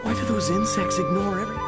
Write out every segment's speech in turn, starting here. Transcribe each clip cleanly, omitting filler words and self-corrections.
Why do those insects ignore everything?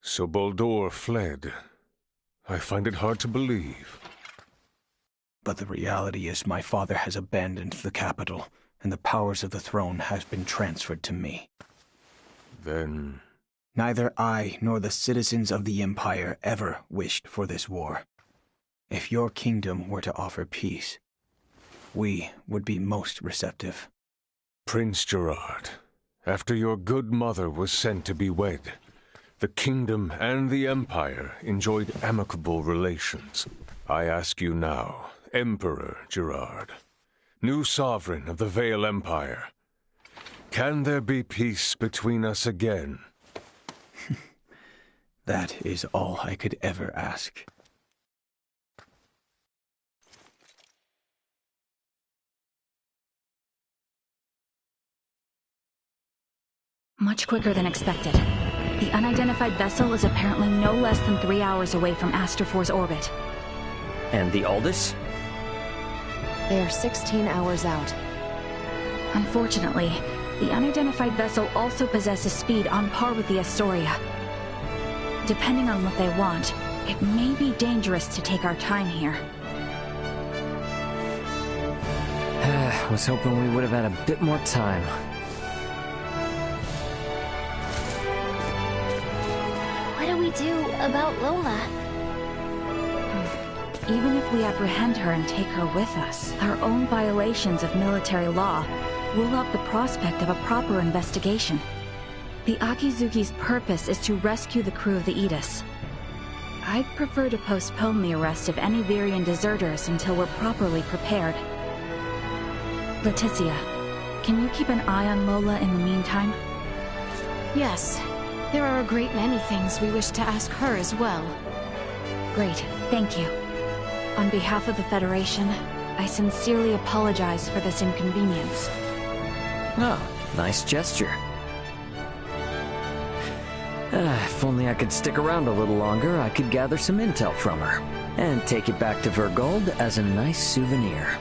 So Baldur fled. I find it hard to believe. But the reality is my father has abandoned the capital, and the powers of the throne have been transferred to me. Then... Neither I nor the citizens of the Empire ever wished for this war. If your kingdom were to offer peace, we would be most receptive. Prince Gerard, after your good mother was sent to be wed, the kingdom and the Empire enjoyed amicable relations. I ask you now, Emperor Gerard, new sovereign of the Vale Empire, can there be peace between us again? That is all I could ever ask. Much quicker than expected. The unidentified vessel is apparently no less than 3 hours away from Aster-4's orbit. And the Aldous? They are 16 hours out. Unfortunately, the unidentified vessel also possesses speed on par with the Astoria. Depending on what they want, it may be dangerous to take our time here. I was hoping we would have had a bit more time. What do we do about Lola? Even if we apprehend her and take her with us, our own violations of military law rule out the prospect of a proper investigation. The Akizuki's purpose is to rescue the crew of the Aegis. I'd prefer to postpone the arrest of any Virian deserters until we're properly prepared. Leticia, can you keep an eye on Lola in the meantime? Yes. There are a great many things we wish to ask her as well. Great, thank you. On behalf of the Federation, I sincerely apologize for this inconvenience. Oh, nice gesture. If only I could stick around a little longer, I could gather some intel from her, and take it back to Vergold as a nice souvenir.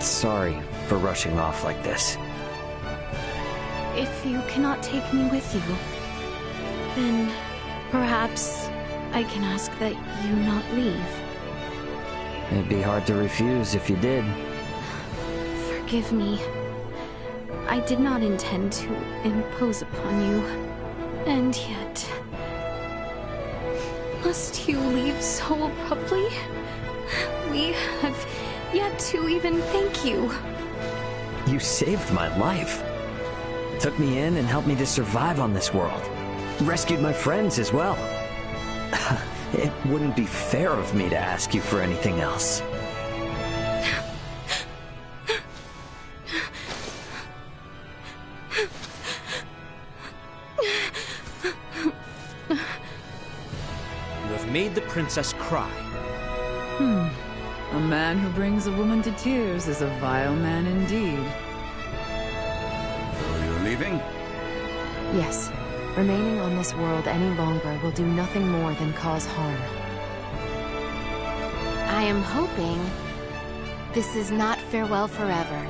Sorry for rushing off like this. If you cannot take me with you, then perhaps I can ask that you not leave. It'd be hard to refuse if you did. Forgive me. I did not intend to impose upon you. And yet... Must you leave so abruptly? We have yet to even thank you. You saved my life. Took me in and helped me to survive on this world. Rescued my friends as well. It wouldn't be fair of me to ask you for anything else. You have made the princess cry. A man who brings a woman to tears is a vile man indeed. So you're leaving? Yes. Remaining on this world any longer will do nothing more than cause harm. I am hoping this is not farewell forever.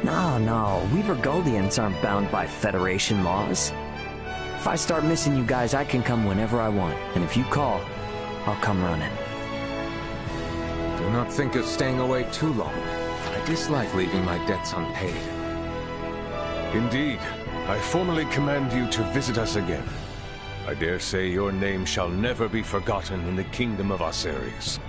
No, we Vergoldians aren't bound by Federation laws. If I start missing you guys, I can come whenever I want, and if you call, I'll come running. Do not think of staying away too long. I dislike leaving my debts unpaid. Indeed, I formally command you to visit us again. I dare say your name shall never be forgotten in the kingdom of Asarius.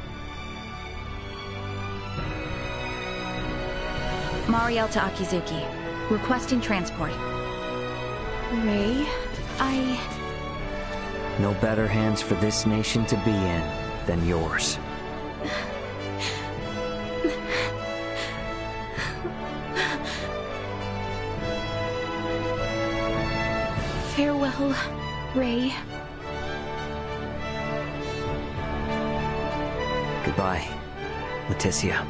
Mariel to Akizuki. Requesting transport. Ray, No better hands for this nation to be in than yours. Farewell, Ray. Goodbye, Leticia.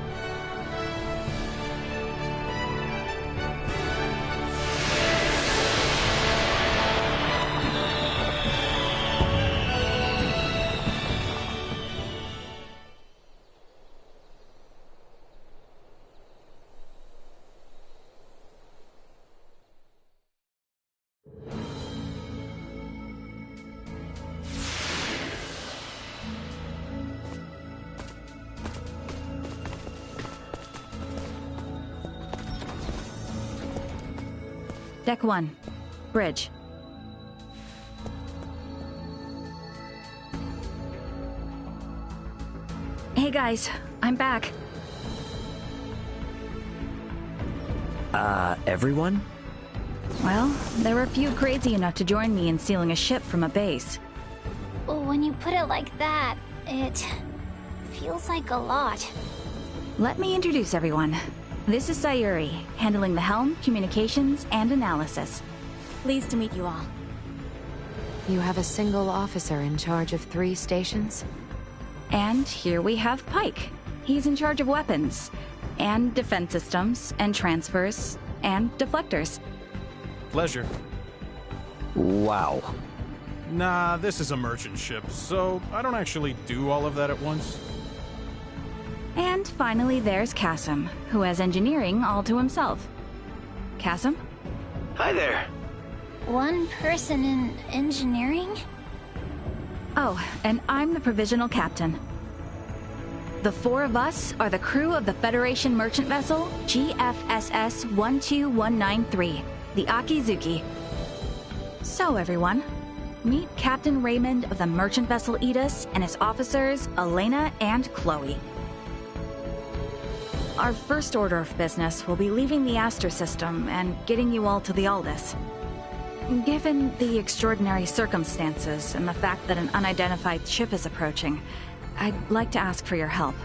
Deck 1. Bridge. Hey guys, I'm back. Everyone? Well, there were a few crazy enough to join me in stealing a ship from a base. When you put it like that, it feels like a lot. Let me introduce everyone. This is Sayuri, handling the helm, communications, and analysis. Pleased to meet you all. You have a single officer in charge of 3 stations? And here we have Pike. He's in charge of weapons, and defense systems, and transfers, and deflectors. Pleasure. Wow. Nah, this is a merchant ship, so I don't actually do all of that at once. And finally, there's Kasim, who has engineering all to himself. Kasim? Hi there. One person in engineering? Oh, and I'm the provisional captain. The 4 of us are the crew of the Federation merchant vessel GFSS 12193, the Akizuki. So everyone, meet Captain Raymond of the merchant vessel Edis and his officers Elena and Chloe. Our first order of business will be leaving the Aster system and getting you all to the Aldous. Given the extraordinary circumstances and the fact that an unidentified ship is approaching, I'd like to ask for your help.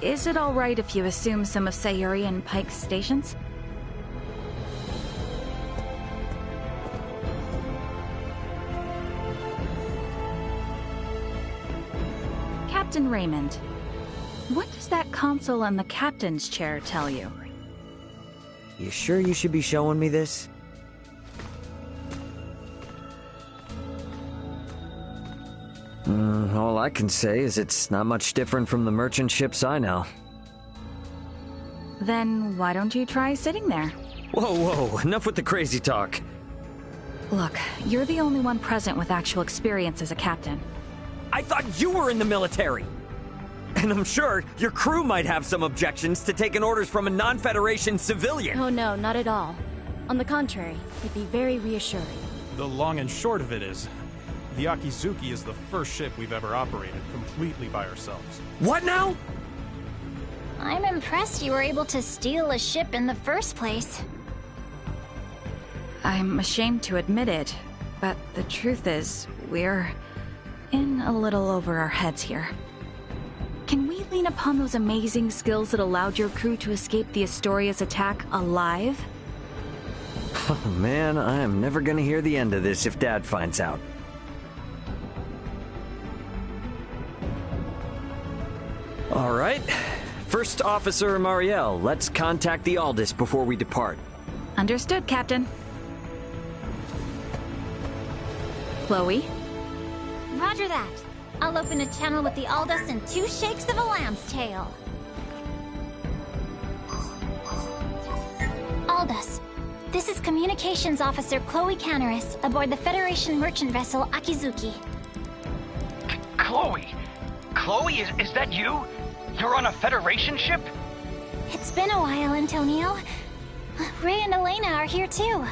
Is it all right if you assume some of Sayuri and Pike's stations? Captain Raymond, what does that console on the captain's chair tell you? You sure you should be showing me this? All I can say is it's not much different from the merchant ships I know. Then why don't you try sitting there? Whoa, enough with the crazy talk. Look, you're the only one present with actual experience as a captain. I thought you were in the military! And I'm sure your crew might have some objections to taking orders from a non-Federation civilian. Oh no, not at all. On the contrary, it'd be very reassuring. The long and short of it is, the Akizuki is the first ship we've ever operated completely by ourselves. What now? I'm impressed you were able to steal a ship in the first place. I'm ashamed to admit it, but the truth is, we're in a little over our heads here. Can we lean upon those amazing skills that allowed your crew to escape the Astoria's attack alive? Oh man, I am never gonna hear the end of this if Dad finds out. All right. First Officer Mariel, let's contact the Aldous before we depart. Understood, Captain. Chloe? Roger that. I'll open a channel with the Aldous in 2 shakes of a lamb's tail. Aldous, this is Communications Officer Chloe Canaris aboard the Federation merchant vessel Akizuki. Chloe? Chloe, is that you? You're on a Federation ship? It's been a while, Antonio. Ray and Elena are here too.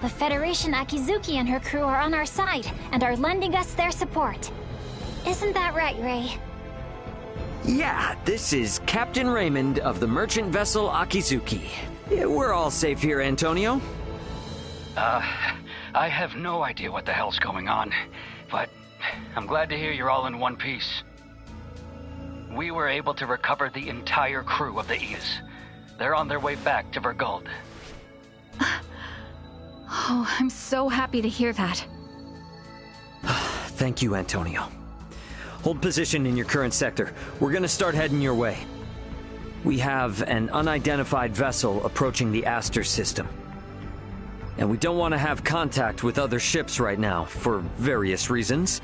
The Federation Akizuki and her crew are on our side and are lending us their support. Isn't that right, Ray? Yeah, this is Captain Raymond of the merchant vessel Akizuki. Yeah, we're all safe here, Antonio. I have no idea what the hell's going on, but I'm glad to hear you're all in one piece. We were able to recover the entire crew of the Aegis. They're on their way back to Vergold. Oh, I'm so happy to hear that. Thank you, Antonio. Hold position in your current sector. We're gonna start heading your way. We have an unidentified vessel approaching the Aster system. And we don't want to have contact with other ships right now, for various reasons.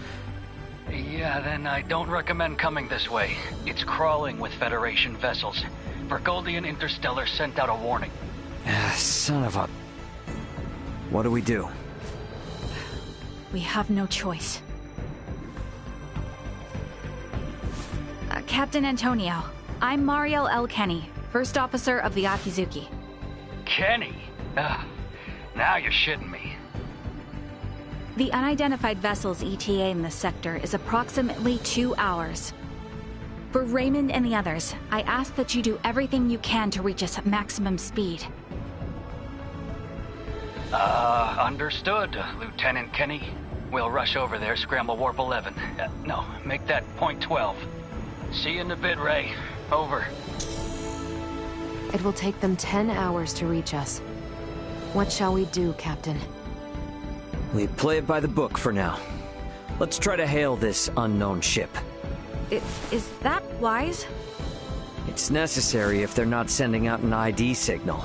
Yeah, then I don't recommend coming this way. It's crawling with Federation vessels. Vergoldian Interstellar sent out a warning. Son of a... What do we do? We have no choice. Captain Antonio, I'm Mariel L. Kenny, First Officer of the Akizuki. Kenny? Now you're shitting me. The unidentified vessel's ETA in this sector is approximately 2 hours. For Raymond and the others, I ask that you do everything you can to reach us at maximum speed. Understood, Lieutenant Kenny. We'll rush over there, scramble warp 11. No, make that point 12. See you in a bit, Ray. Over. It will take them 10 hours to reach us. What shall we do, Captain? We play it by the book for now. Let's try to hail this unknown ship. Is that wise? It's necessary if they're not sending out an ID signal.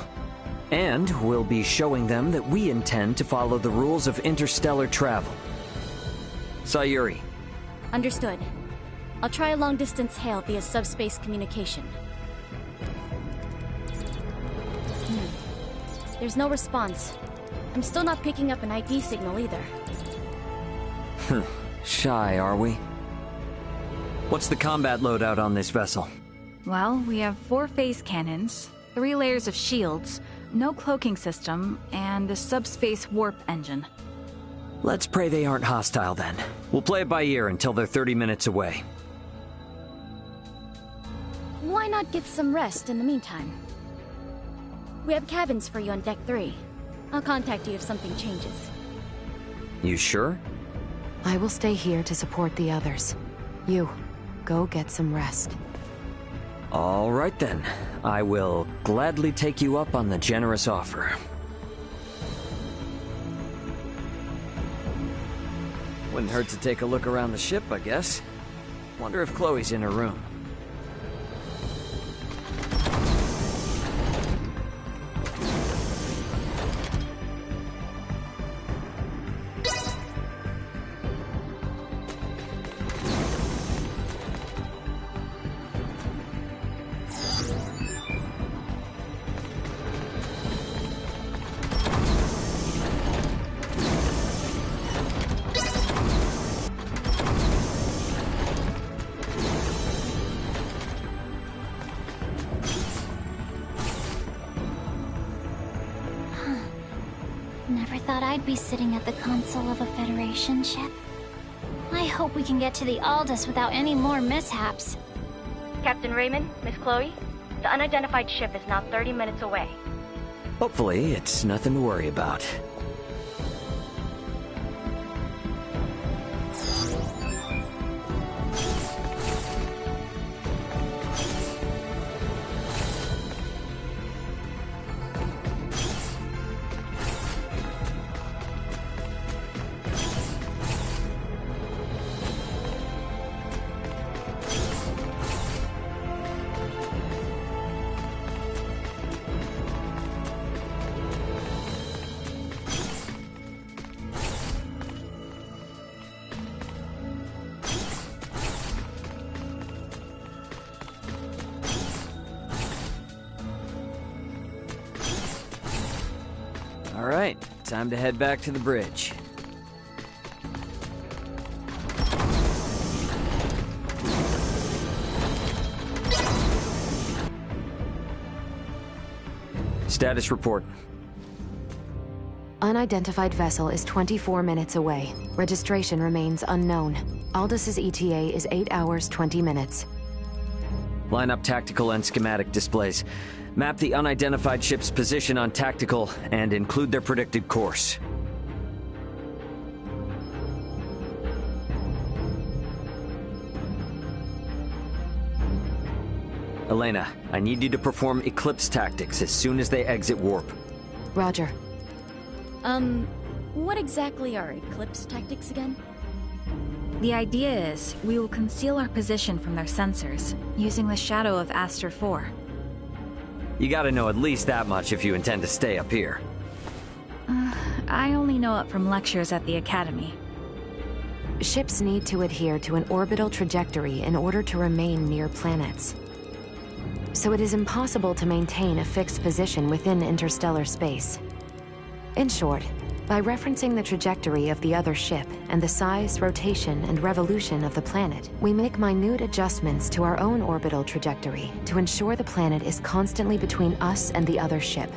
And we'll be showing them that we intend to follow the rules of interstellar travel. Sayuri. Understood. I'll try a long-distance hail via subspace communication. There's no response. I'm still not picking up an ID signal either. Shy, are we? What's the combat loadout on this vessel? Well, we have 4 phase cannons, 3 layers of shields, no cloaking system, and a subspace warp engine. Let's pray they aren't hostile then. We'll play it by ear until they're 30 minutes away. Why not get some rest in the meantime? We have cabins for you on Deck 3. I'll contact you if something changes. You sure? I will stay here to support the others. You, go get some rest. All right then. I will gladly take you up on the generous offer. Wouldn't hurt to take a look around the ship, I guess. Wonder if Chloe's in her room. I'd be sitting at the console of a Federation ship. I hope we can get to the Aldous without any more mishaps. Captain Raymond, Miss Chloe, the unidentified ship is now 30 minutes away. Hopefully, it's nothing to worry about. All right, time to head back to the bridge. Status report. Unidentified vessel is 24 minutes away. Registration remains unknown. Aldous' ETA is 8 hours, 20 minutes. Line up tactical and schematic displays. Map the unidentified ship's position on tactical and include their predicted course. Elena, I need you to perform Eclipse tactics as soon as they exit warp. Roger. What exactly are Eclipse tactics again? The idea is, we will conceal our position from their sensors, using the shadow of Aster 4. You gotta know at least that much if you intend to stay up here. I only know it from lectures at the Academy. Ships need to adhere to an orbital trajectory in order to remain near planets. So it is impossible to maintain a fixed position within interstellar space. In short, by referencing the trajectory of the other ship and the size, rotation, and revolution of the planet, we make minute adjustments to our own orbital trajectory to ensure the planet is constantly between us and the other ship.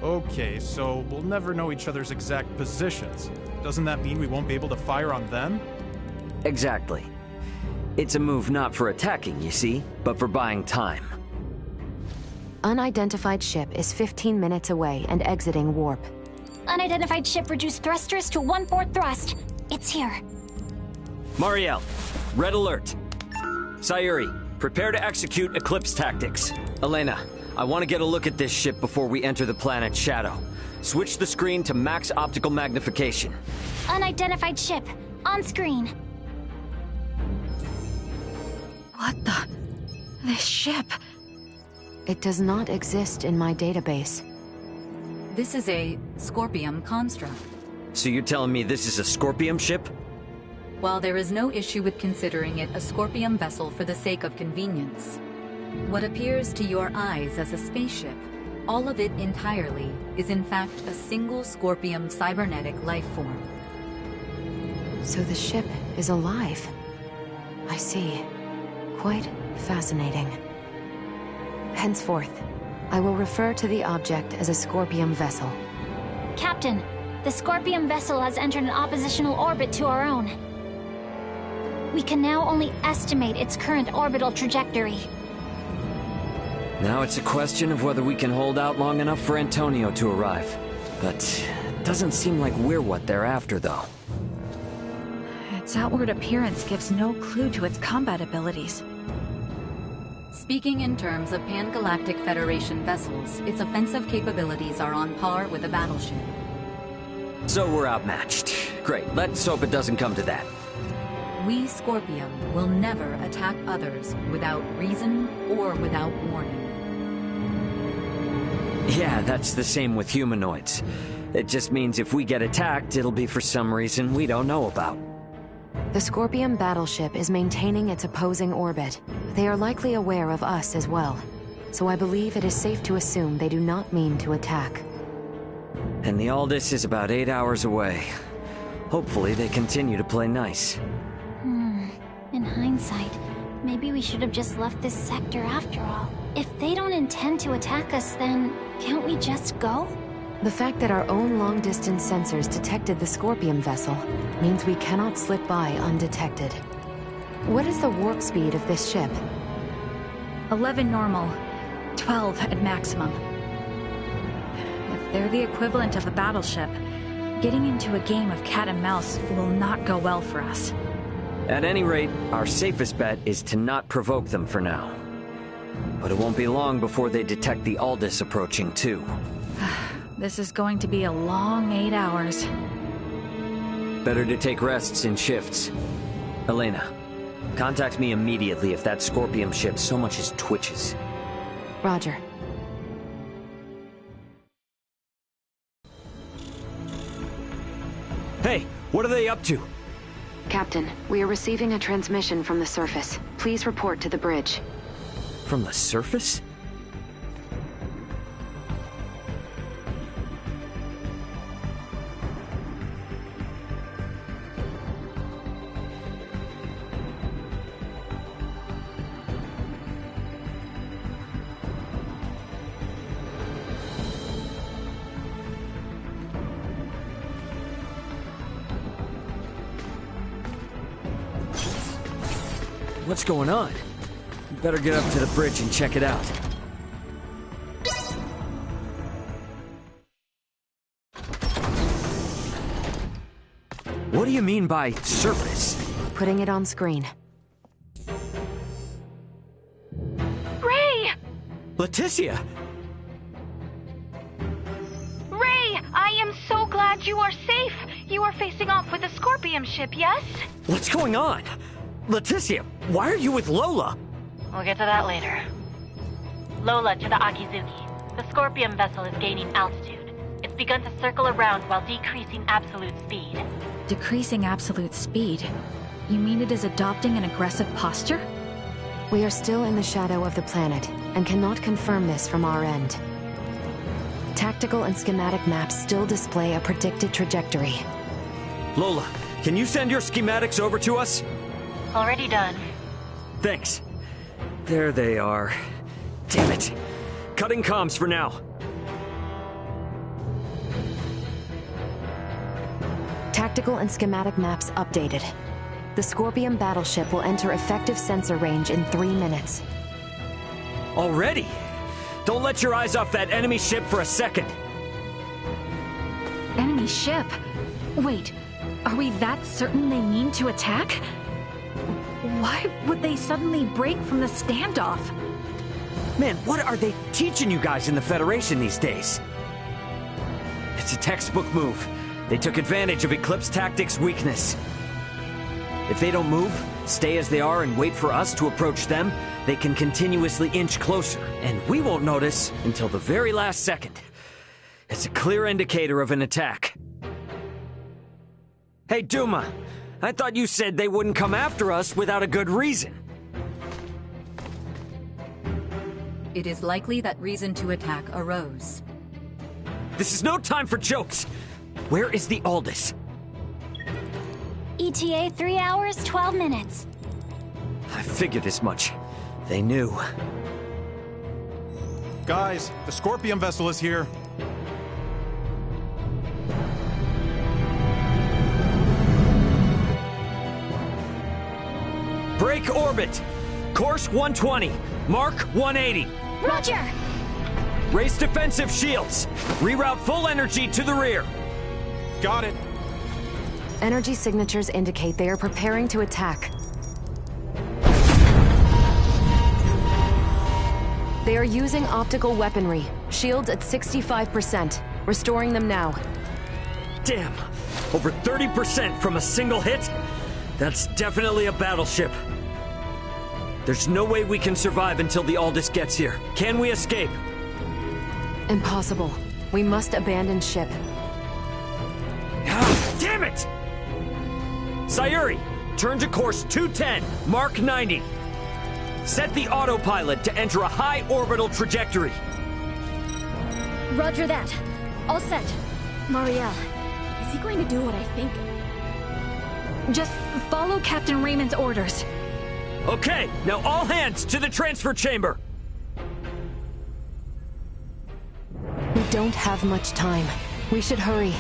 Okay, so we'll never know each other's exact positions. Doesn't that mean we won't be able to fire on them? Exactly. It's a move not for attacking, you see, but for buying time. Unidentified ship is 15 minutes away and exiting warp. Unidentified ship reduced thrusters to 1/4 thrust. It's here. Mariel, red alert. Sayuri, prepare to execute Eclipse tactics. Elena, I want to get a look at this ship before we enter the planet's shadow. Switch the screen to max optical magnification. Unidentified ship, on screen. What the? This ship... It does not exist in my database. This is a Scorpium construct. So you're telling me this is a Scorpium ship? While there is no issue with considering it a Scorpium vessel for the sake of convenience, what appears to your eyes as a spaceship, all of it entirely, is in fact a single Scorpium cybernetic life form. So the ship is alive. I see. Quite fascinating. Henceforth, I will refer to the object as a Scorpium vessel. Captain, the Scorpium vessel has entered an oppositional orbit to our own. We can now only estimate its current orbital trajectory. Now it's a question of whether we can hold out long enough for Antonio to arrive. But it doesn't seem like we're what they're after, though. Its outward appearance gives no clue to its combat abilities. Speaking in terms of Pan-Galactic Federation vessels, its offensive capabilities are on par with a battleship. So we're outmatched. Great, let's hope it doesn't come to that. We, Scorpium, will never attack others without reason or without warning. Yeah, that's the same with humanoids. It just means if we get attacked, it'll be for some reason we don't know about. The Scorpium battleship is maintaining its opposing orbit. They are likely aware of us as well. So I believe it is safe to assume they do not mean to attack. And the Aldous is about 8 hours away. Hopefully they continue to play nice. In hindsight, maybe we should have just left this sector after all. If they don't intend to attack us, then can't we just go? The fact that our own long-distance sensors detected the Scorpion vessel means we cannot slip by undetected. What is the warp speed of this ship? 11 normal, 12 at maximum. If they're the equivalent of a battleship, getting into a game of cat and mouse will not go well for us. At any rate, our safest bet is to not provoke them for now. But it won't be long before they detect the Aldous approaching, too. This is going to be a long 8 hours. Better to take rests in shifts. Elena, contact me immediately if that Scorpion ship so much as twitches. Roger. Hey, what are they up to? Captain, we are receiving a transmission from the surface. Please report to the bridge. From the surface? What's going on? Better get up to the bridge and check it out. What do you mean by surface? Putting it on screen. Ray! Leticia! Ray, I am so glad you are safe. You are facing off with the Scorpion ship, yes? What's going on? Leticia, why are you with Lola? We'll get to that later. Lola to the Akizuki. The Scorpion vessel is gaining altitude. It's begun to circle around while decreasing absolute speed. Decreasing absolute speed? You mean it is adopting an aggressive posture? We are still in the shadow of the planet, and cannot confirm this from our end. Tactical and schematic maps still display a predicted trajectory. Lola, can you send your schematics over to us? Already done. Thanks. There they are. Damn it. Cutting comms for now. Tactical and schematic maps updated. The Scorpion battleship will enter effective sensor range in 3 minutes. Already? Don't let your eyes off that enemy ship for a second. Enemy ship? Wait, are we that certain they mean to attack? Why would they suddenly break from the standoff? Man, what are they teaching you guys in the Federation these days? It's a textbook move. They took advantage of Eclipse Tactics' weakness. If they don't move, stay as they are and wait for us to approach them, they can continuously inch closer, and we won't notice until the very last second. It's a clear indicator of an attack. Hey, Duma, I thought you said they wouldn't come after us without a good reason. It is likely that reason to attack arose. This is no time for jokes! Where is the Aldous? ETA 3 hours, 12 minutes. I figured as much. They knew. Guys, the Scorpion vessel is here. Break orbit! Course 120, Mark 180. Roger! Race defensive shields. Reroute full energy to the rear. Got it. Energy signatures indicate they are preparing to attack. They are using optical weaponry. Shields at 65%. Restoring them now. Damn! Over 30% from a single hit? That's definitely a battleship. There's no way we can survive until the Aldous gets here. Can we escape? Impossible. We must abandon ship. Ah, damn it! Sayuri, turn to course 210, Mark 90. Set the autopilot to enter a high orbital trajectory. Roger that. All set. Marielle, is he going to do what I think? Just follow Captain Raymond's orders. Okay, now all hands to the transfer chamber. We don't have much time. We should hurry.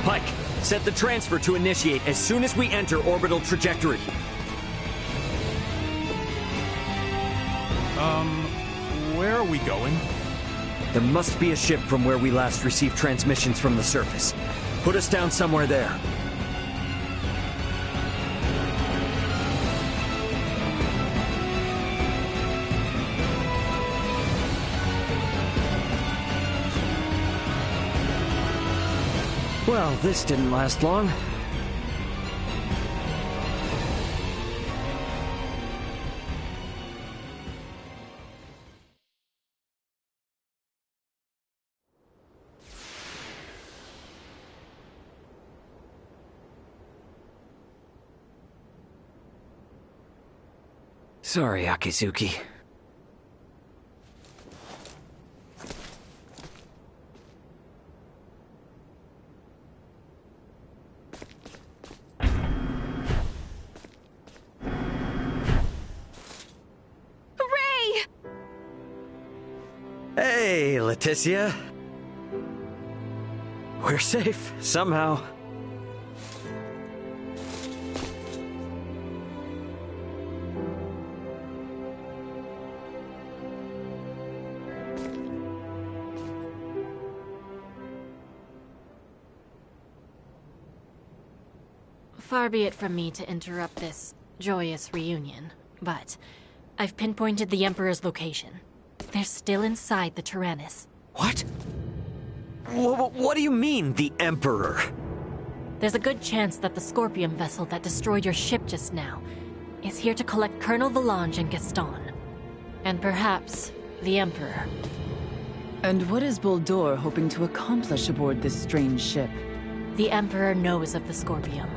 Pike, set the transfer to initiate as soon as we enter orbital trajectory. Where are we going? There must be a ship from where we last received transmissions from the surface. Put us down somewhere there. Well, this didn't last long. Sorry, Akizuki. Hooray! Hey, Leticia. We're safe, somehow. Far be it from me to interrupt this joyous reunion, but I've pinpointed the Emperor's location. They're still inside the Tyrannus. What? What do you mean, the Emperor? There's a good chance that the Scorpion vessel that destroyed your ship just now is here to collect Colonel Valange and Gaston. And perhaps the Emperor. And what is Boldur hoping to accomplish aboard this strange ship? The Emperor knows of the Scorpion.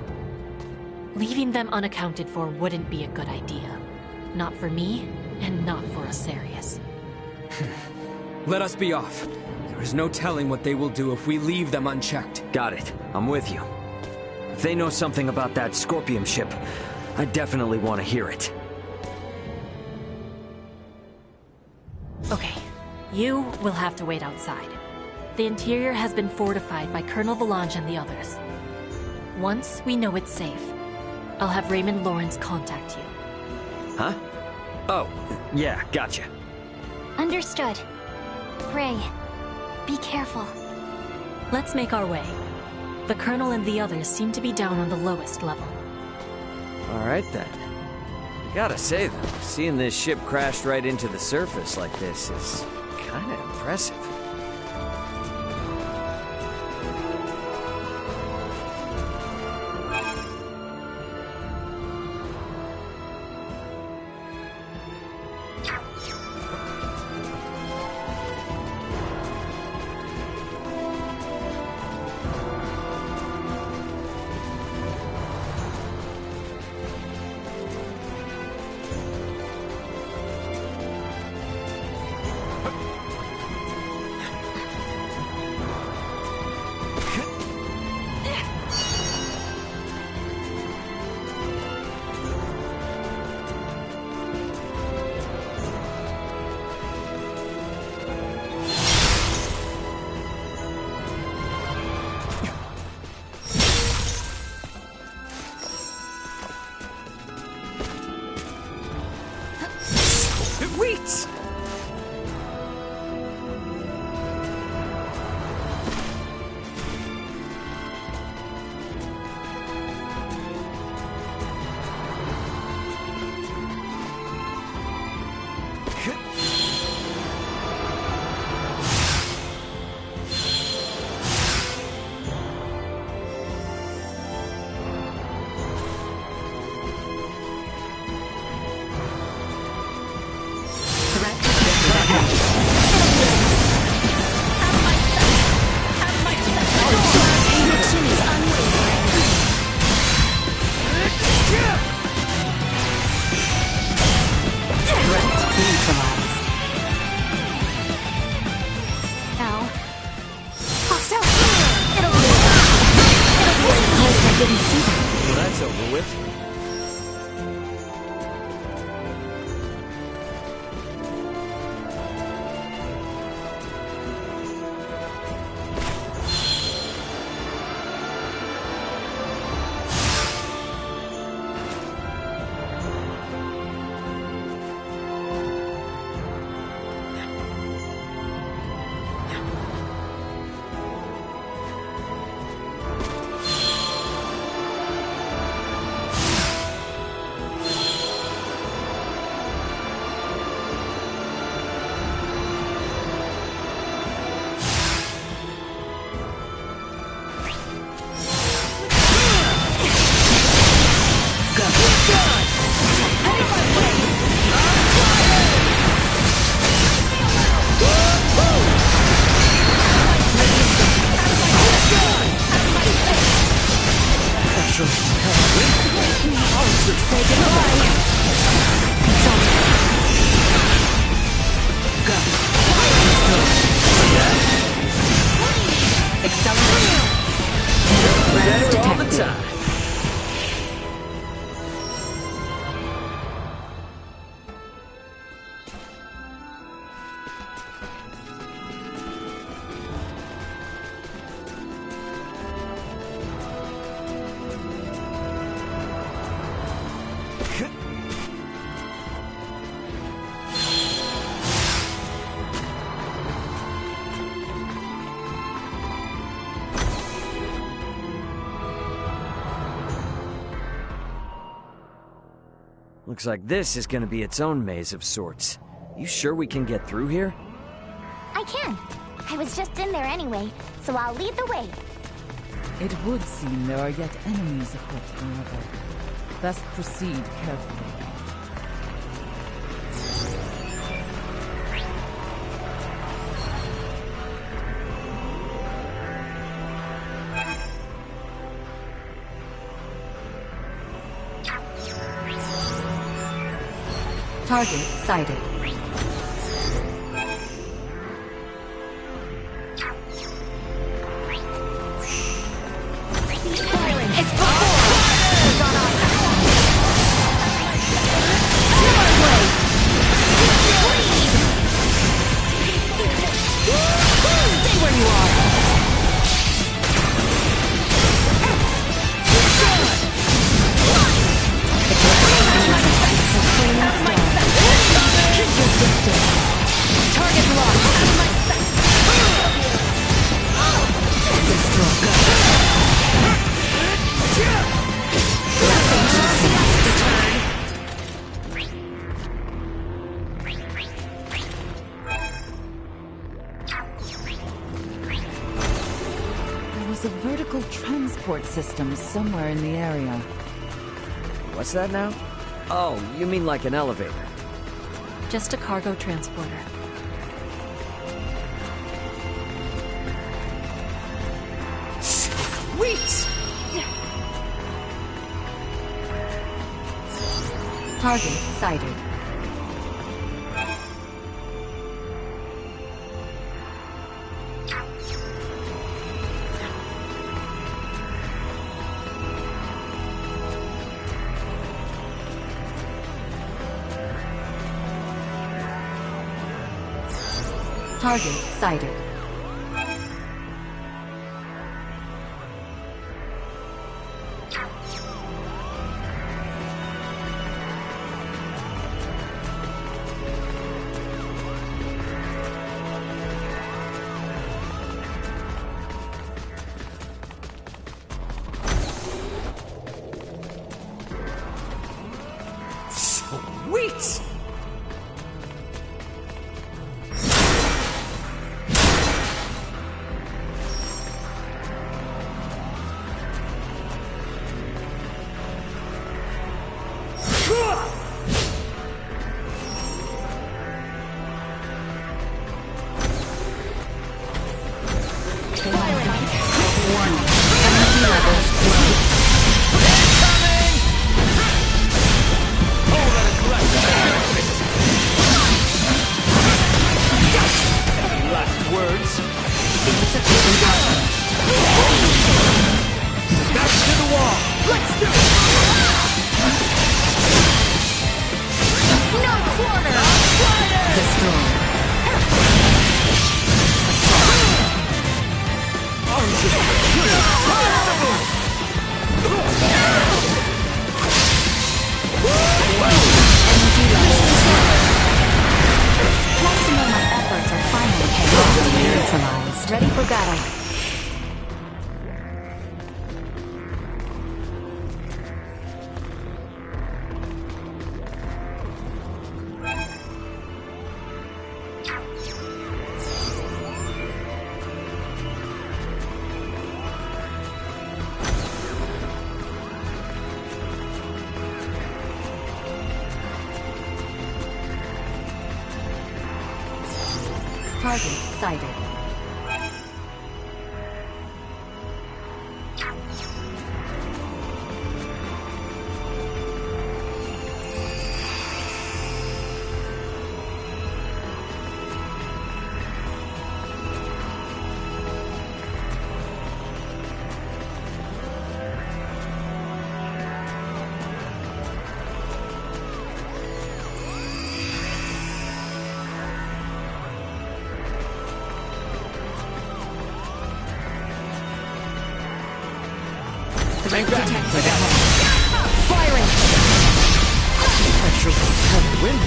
Leaving them unaccounted for wouldn't be a good idea. Not for me, and not for Asarius. Let us be off. There is no telling what they will do if we leave them unchecked. Got it. I'm with you. If they know something about that Scorpion ship, I definitely want to hear it. Okay, you will have to wait outside. The interior has been fortified by Colonel Valange and the others. Once we know it's safe, I'll have Raymond Lawrence contact you. Huh? Oh, yeah, gotcha. Understood. Ray, be careful. Let's make our way. The Colonel and the others seem to be down on the lowest level. Alright then. Gotta say though, seeing this ship crashed right into the surface like this is kinda impressive. Threat Looks like this is gonna be its own maze of sorts. You sure we can get through here? I can. I was just in there anyway, so I'll lead the way. It would seem there are yet enemies afoot, however. Best proceed carefully. Target sighted. System somewhere in the area. What's that now? Oh, you mean like an elevator? Just a cargo transporter. Sweet! Target sighted. Target sighted. Sweet! Ready for battle. Target sighted. Hang back! Firing! Pressure from the wind.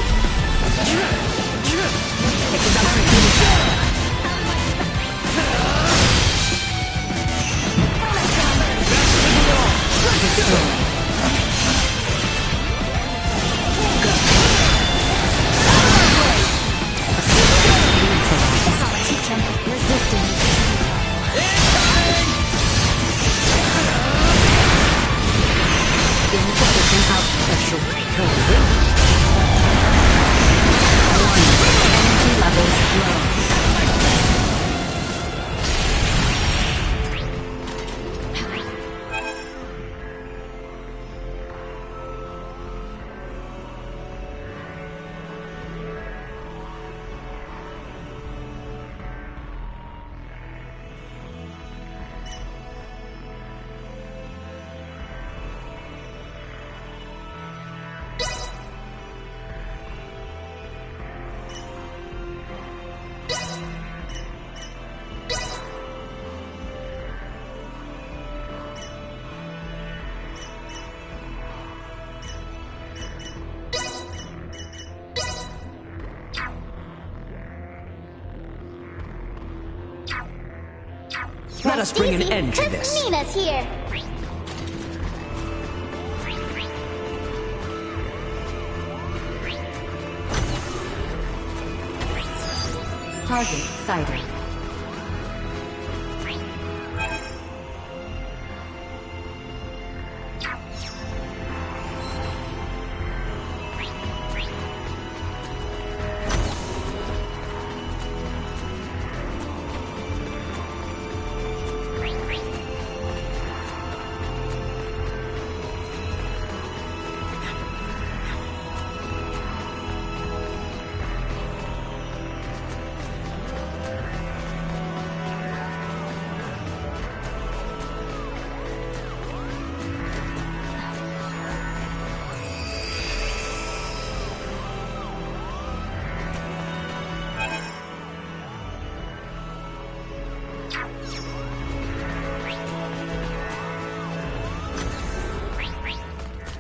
Let us bring an end to this. Nina's here. Target sighted.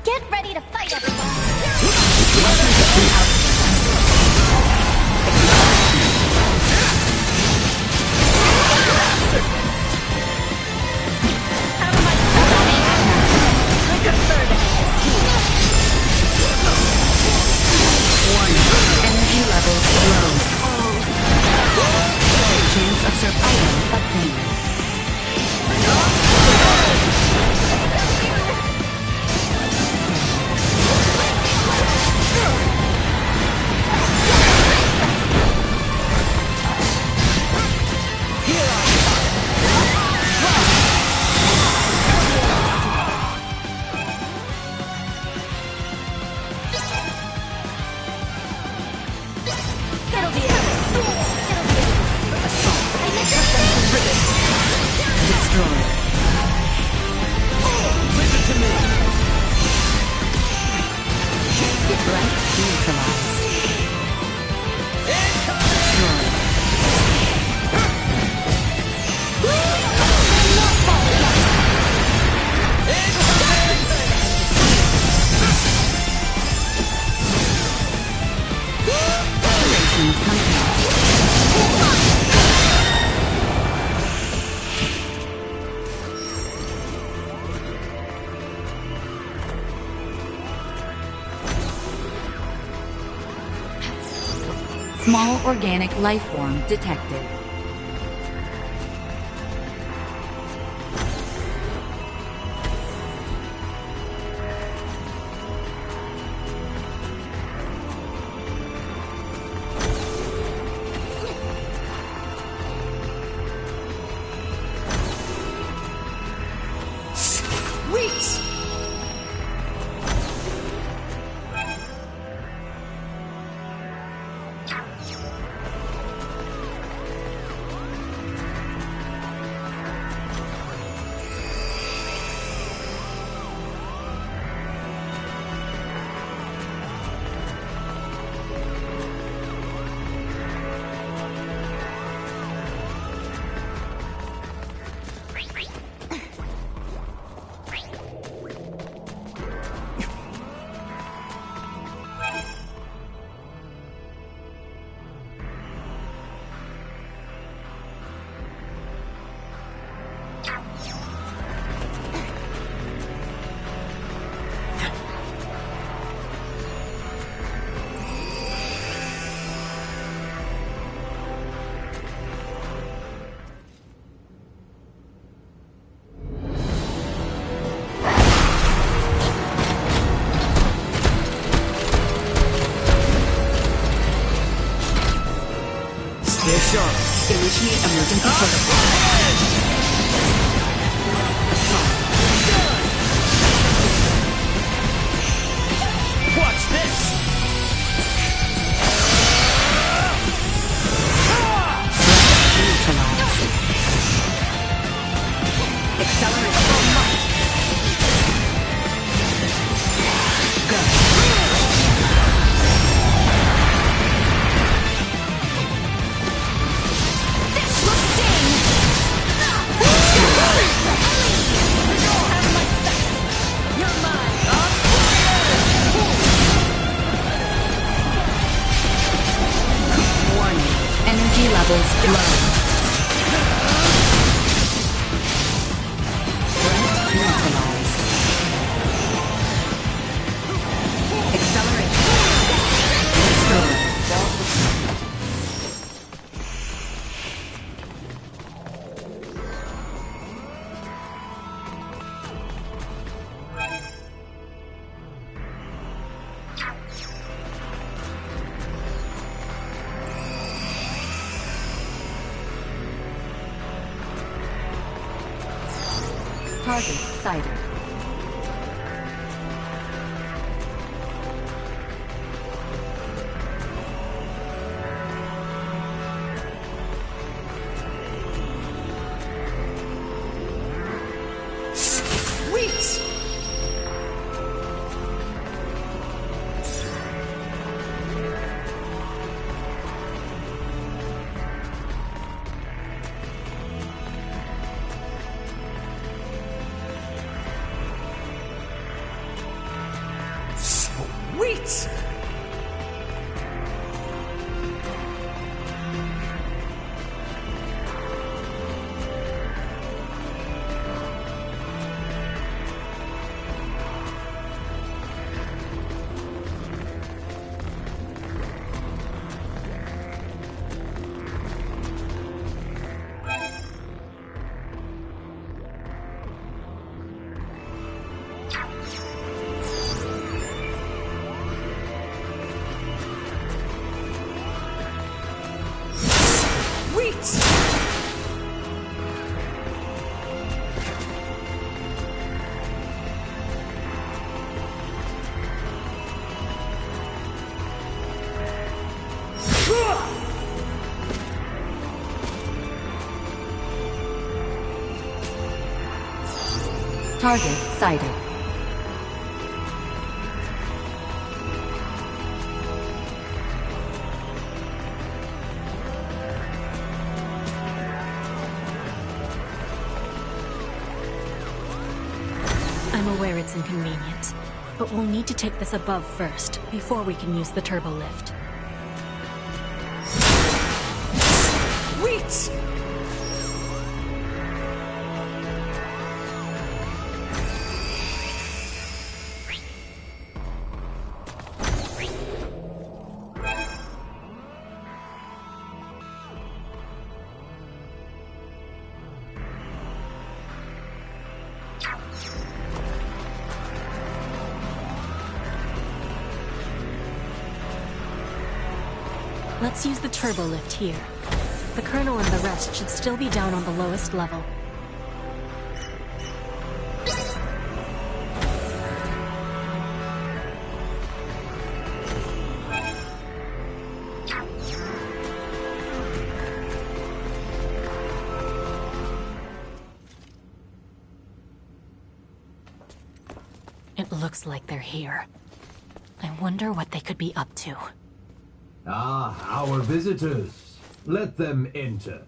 Get ready to fight, everyone! Energy levels low. Chance of survival obtained. Small organic life form detected. Initiate emergency protocol. Watch this! Accelerate full might. Energy levels low. Target sighted. Sweet! Sweet! Sweet! Target sighted. I'm aware it's inconvenient, but we'll need to take this above first, before we can use the turbo lift. Sweet! Let's use the turbo lift here. The Colonel and the rest should still be down on the lowest level. It looks like they're here. I wonder what they could be up to. Ah, our visitors. Let them enter.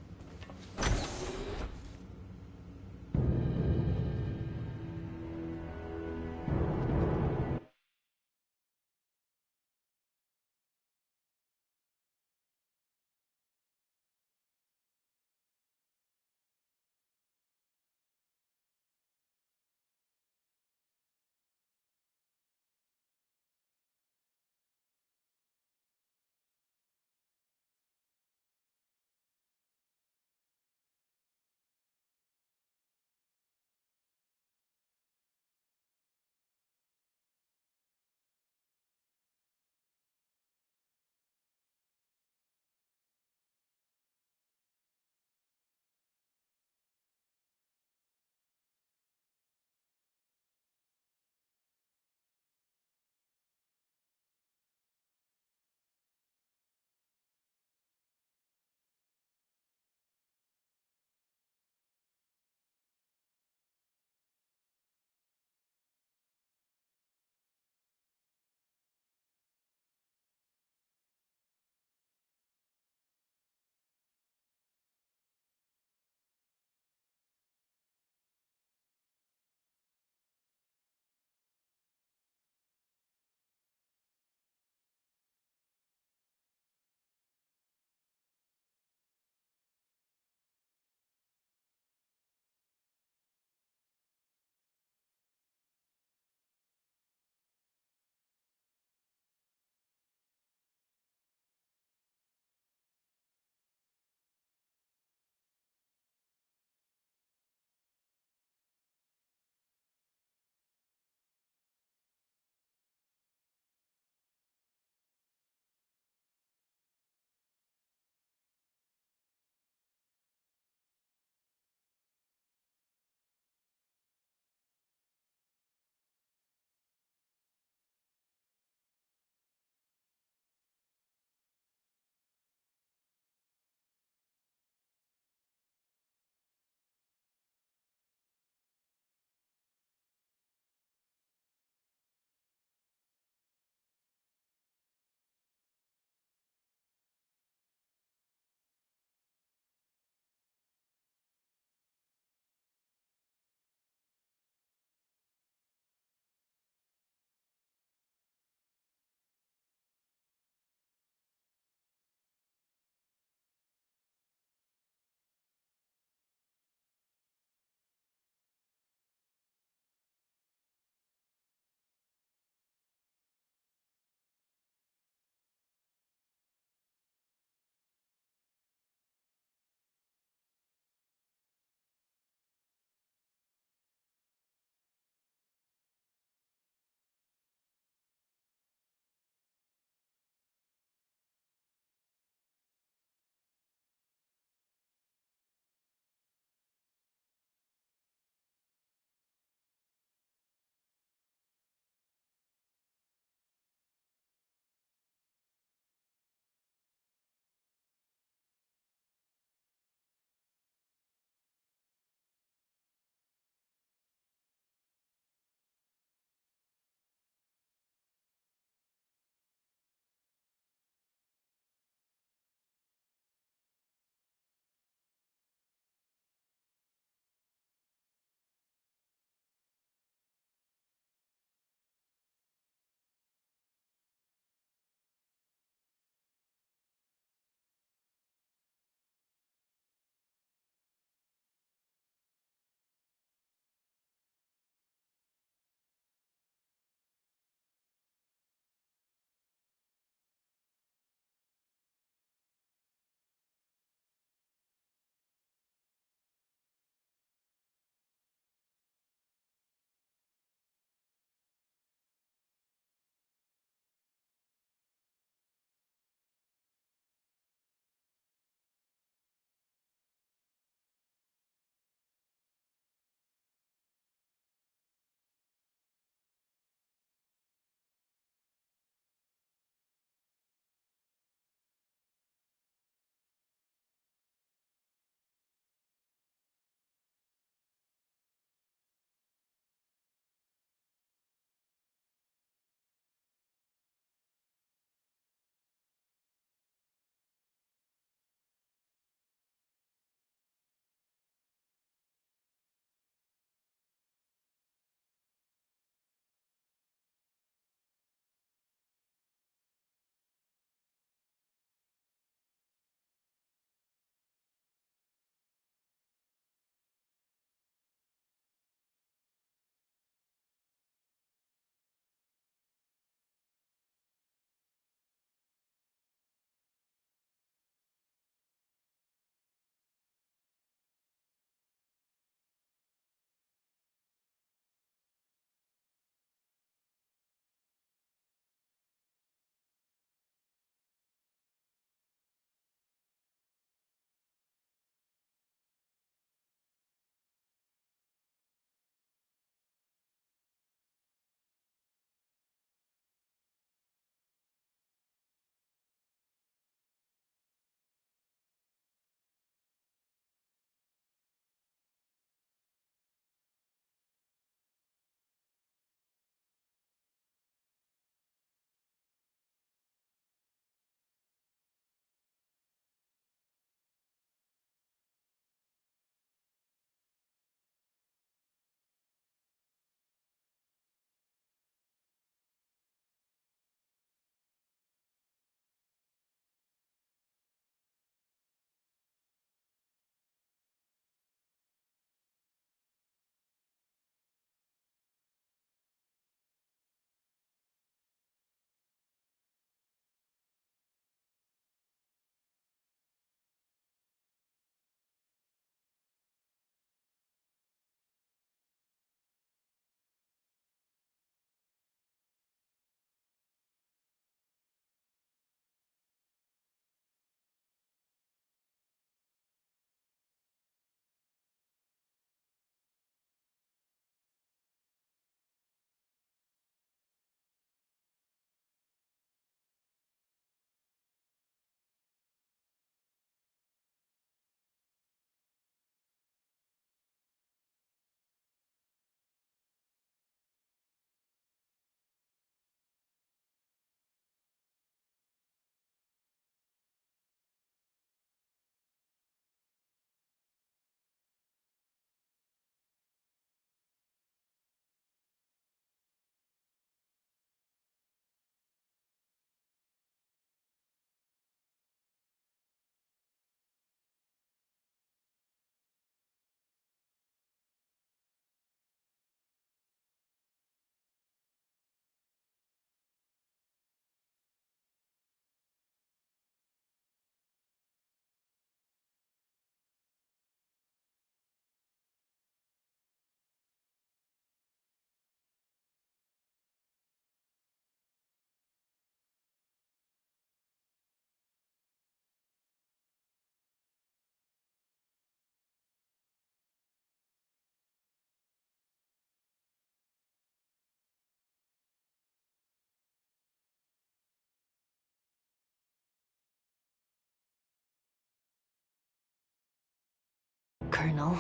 Colonel.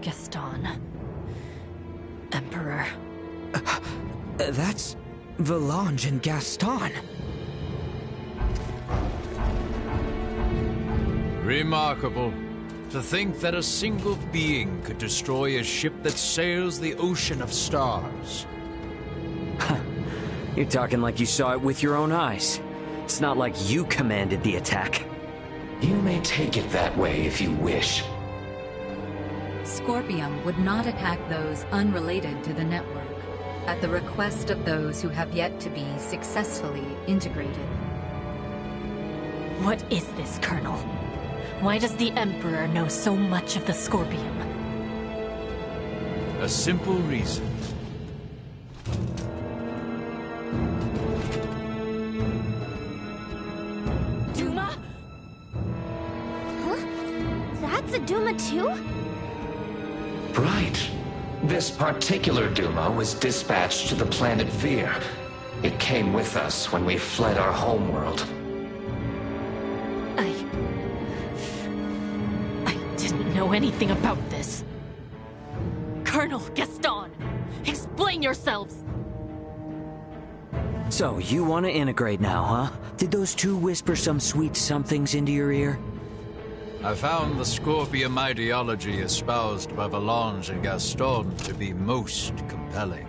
Gaston. Emperor. That's Valange and Gaston. Remarkable. To think that a single being could destroy a ship that sails the ocean of stars. You're talking like you saw it with your own eyes. It's not like you commanded the attack. You may take it that way if you wish. Scorpium would not attack those unrelated to the network, at the request of those who have yet to be successfully integrated. What is this, Colonel? Why does the Emperor know so much of the Scorpium? A simple reason. Duma? Huh? That's a Duma too? Right. This particular Duma was dispatched to the planet Vir. It came with us when we fled our homeworld. I didn't know anything about this. Colonel Gaston, explain yourselves! So, you want to integrate now, huh? Did those two whisper some sweet somethings into your ear? I found the Scorpium ideology espoused by Valange and Gaston to be most compelling.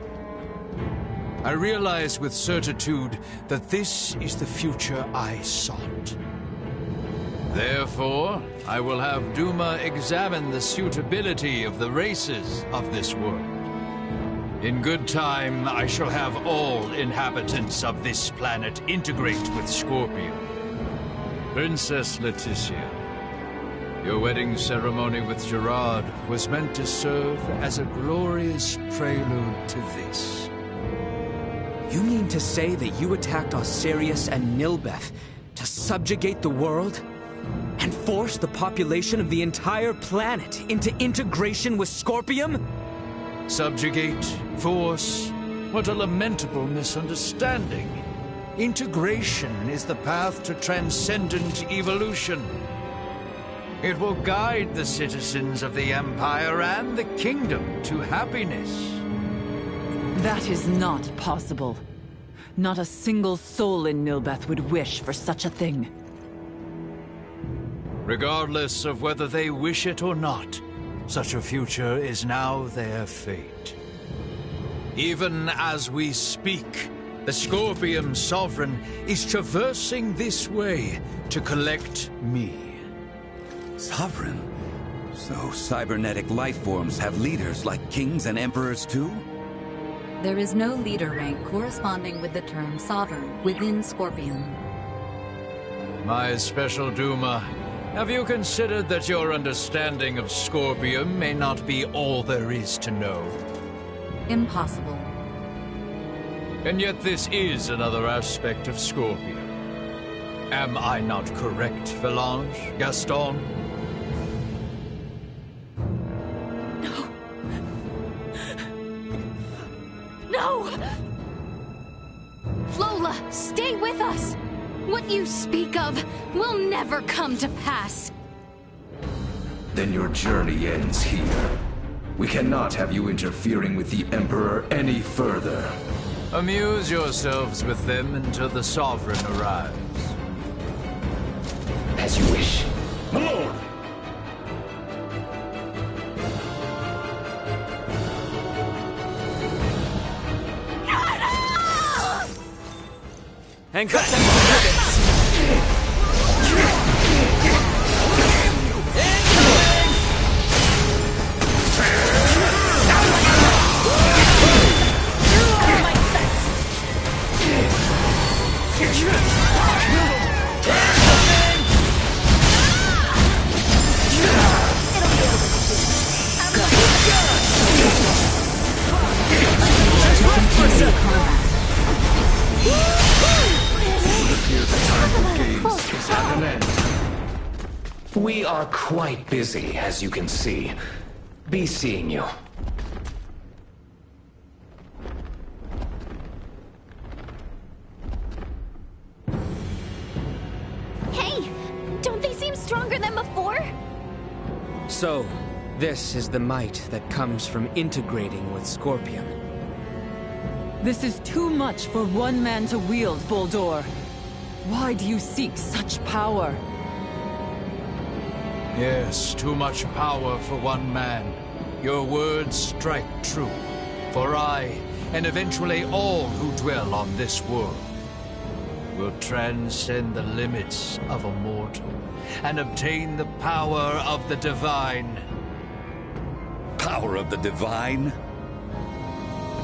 I realize with certitude that this is the future I sought. Therefore, I will have Duma examine the suitability of the races of this world. In good time, I shall have all inhabitants of this planet integrate with Scorpium. Princess Leticia, your wedding ceremony with Gerard was meant to serve as a glorious prelude to this. You mean to say that you attacked Osirius and Nilbeth to subjugate the world? And force the population of the entire planet into integration with Scorpium? Subjugate, force, what a lamentable misunderstanding. Integration is the path to transcendent evolution. It will guide the citizens of the Empire and the Kingdom to happiness. That is not possible. Not a single soul in Nilbeth would wish for such a thing. Regardless of whether they wish it or not, such a future is now their fate. Even as we speak, the Scorpium Sovereign is traversing this way to collect me. Sovereign? So cybernetic life forms have leaders like kings and emperors too? There is no leader rank corresponding with the term Sovereign within Scorpium. My special Duma, have you considered that your understanding of Scorpium may not be all there is to know? Impossible. And yet this is another aspect of Scorpium. Am I not correct, Valange, Gaston? No! Lola, stay with us! What you speak of will never come to pass. Then your journey ends here. We cannot have you interfering with the Emperor any further. Amuse yourselves with them until the Sovereign arrives. As you wish. My lord! And cut them to We are quite busy, as you can see. Be seeing you. Hey! Don't they seem stronger than before? So, this is the might that comes from integrating with Scorpion. This is too much for one man to wield, Boldor. Why do you seek such power? Yes, too much power for one man. Your words strike true. For I, and eventually all who dwell on this world, will transcend the limits of a mortal and obtain the power of the divine. Power of the divine?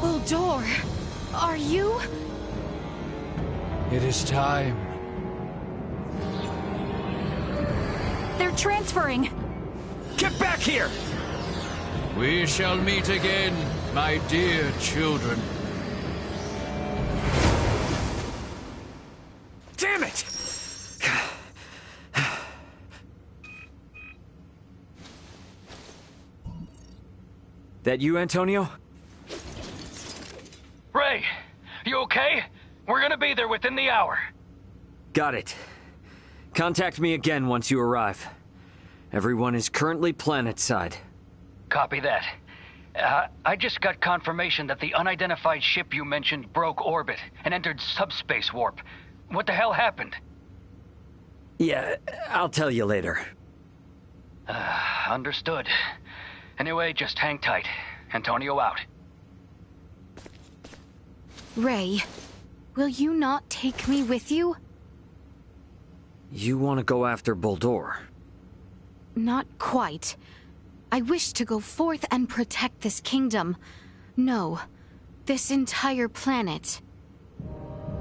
Boldor, are you? It is time. They're transferring. Get back here! We shall meet again, my dear children. Damn it! That you, Antonio? Ray, you okay? We're gonna be there within the hour. Got it. Contact me again once you arrive. Everyone is currently planetside. Copy that. I just got confirmation that the unidentified ship you mentioned broke orbit and entered subspace warp. What the hell happened? Yeah, I'll tell you later. Understood. Anyway, just hang tight. Antonio out. Ray, will you not take me with you? You want to go after Boldor? Not quite. I wish to go forth and protect this kingdom. No, this entire planet.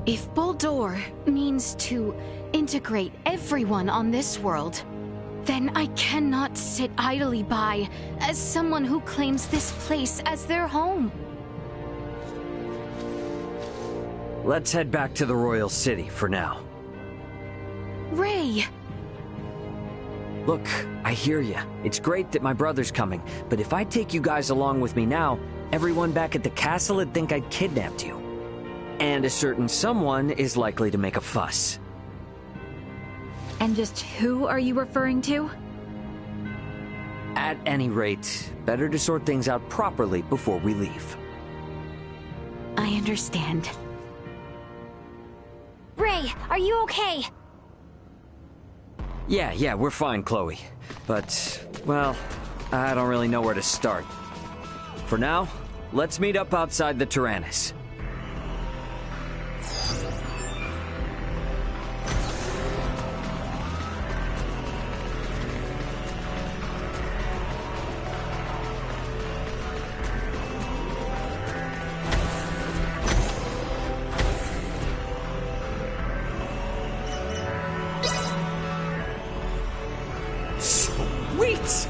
If Boldor means to integrate everyone on this world, then I cannot sit idly by as someone who claims this place as their home. Let's head back to the Royal City for now. Ray! Look, I hear ya. It's great that my brother's coming, but if I take you guys along with me now, everyone back at the castle would think I'd kidnapped you. And a certain someone is likely to make a fuss. And just who are you referring to? At any rate, better to sort things out properly before we leave. I understand. Ray, are you okay? Yeah, we're fine, Chloe. But, well, I don't really know where to start. For now, let's meet up outside the Tyrannus. Wait!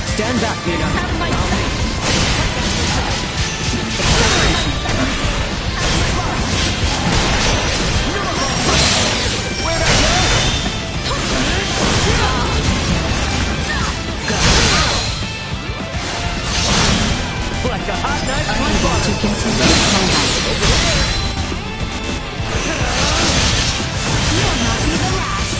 Stand back, Nina. Like a hot knife through butter. To continue combat. You'll not be the last.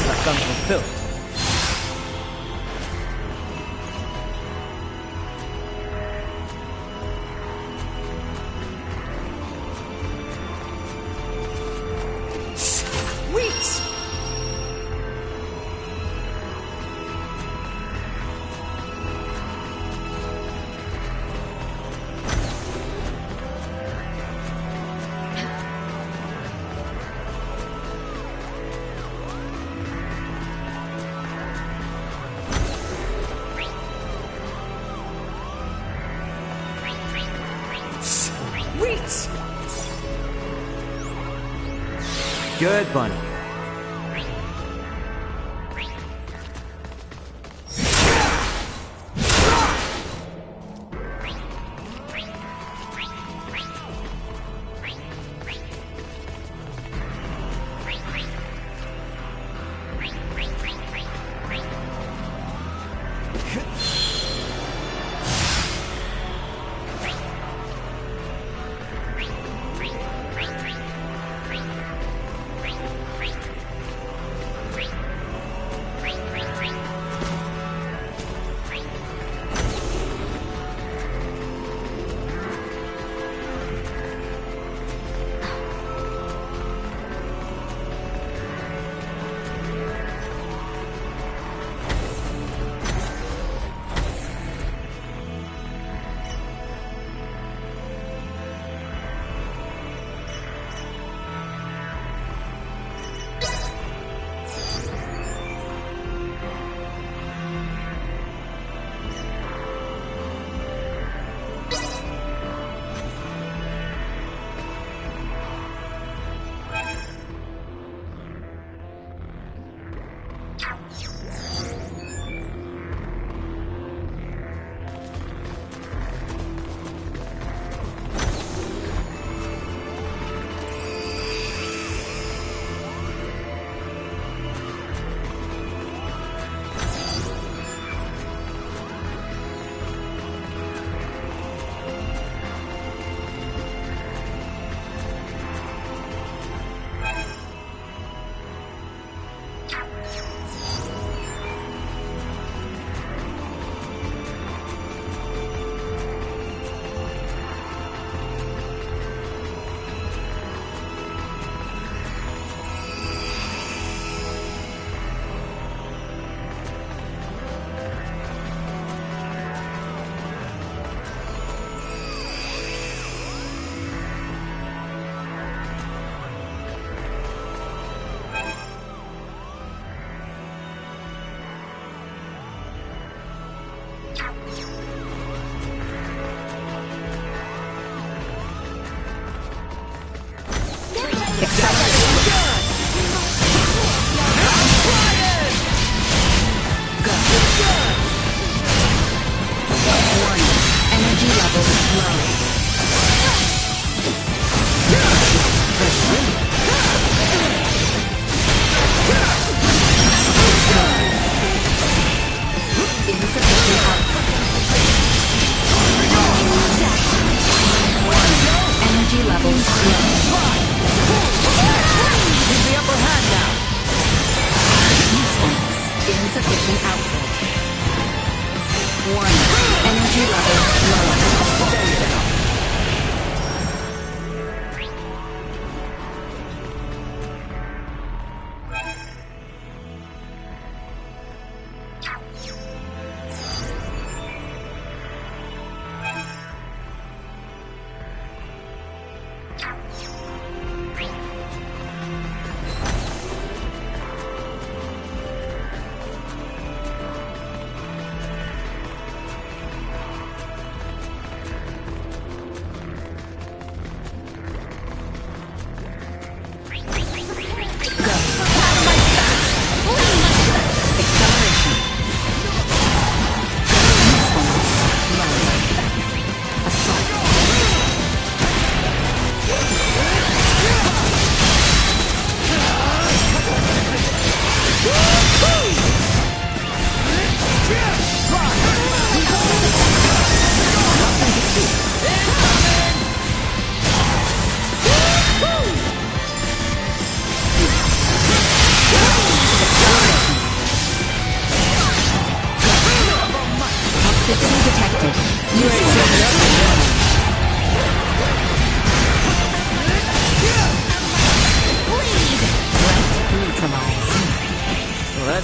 Like unfulfilled. Wait! Wait! Good, Bunny.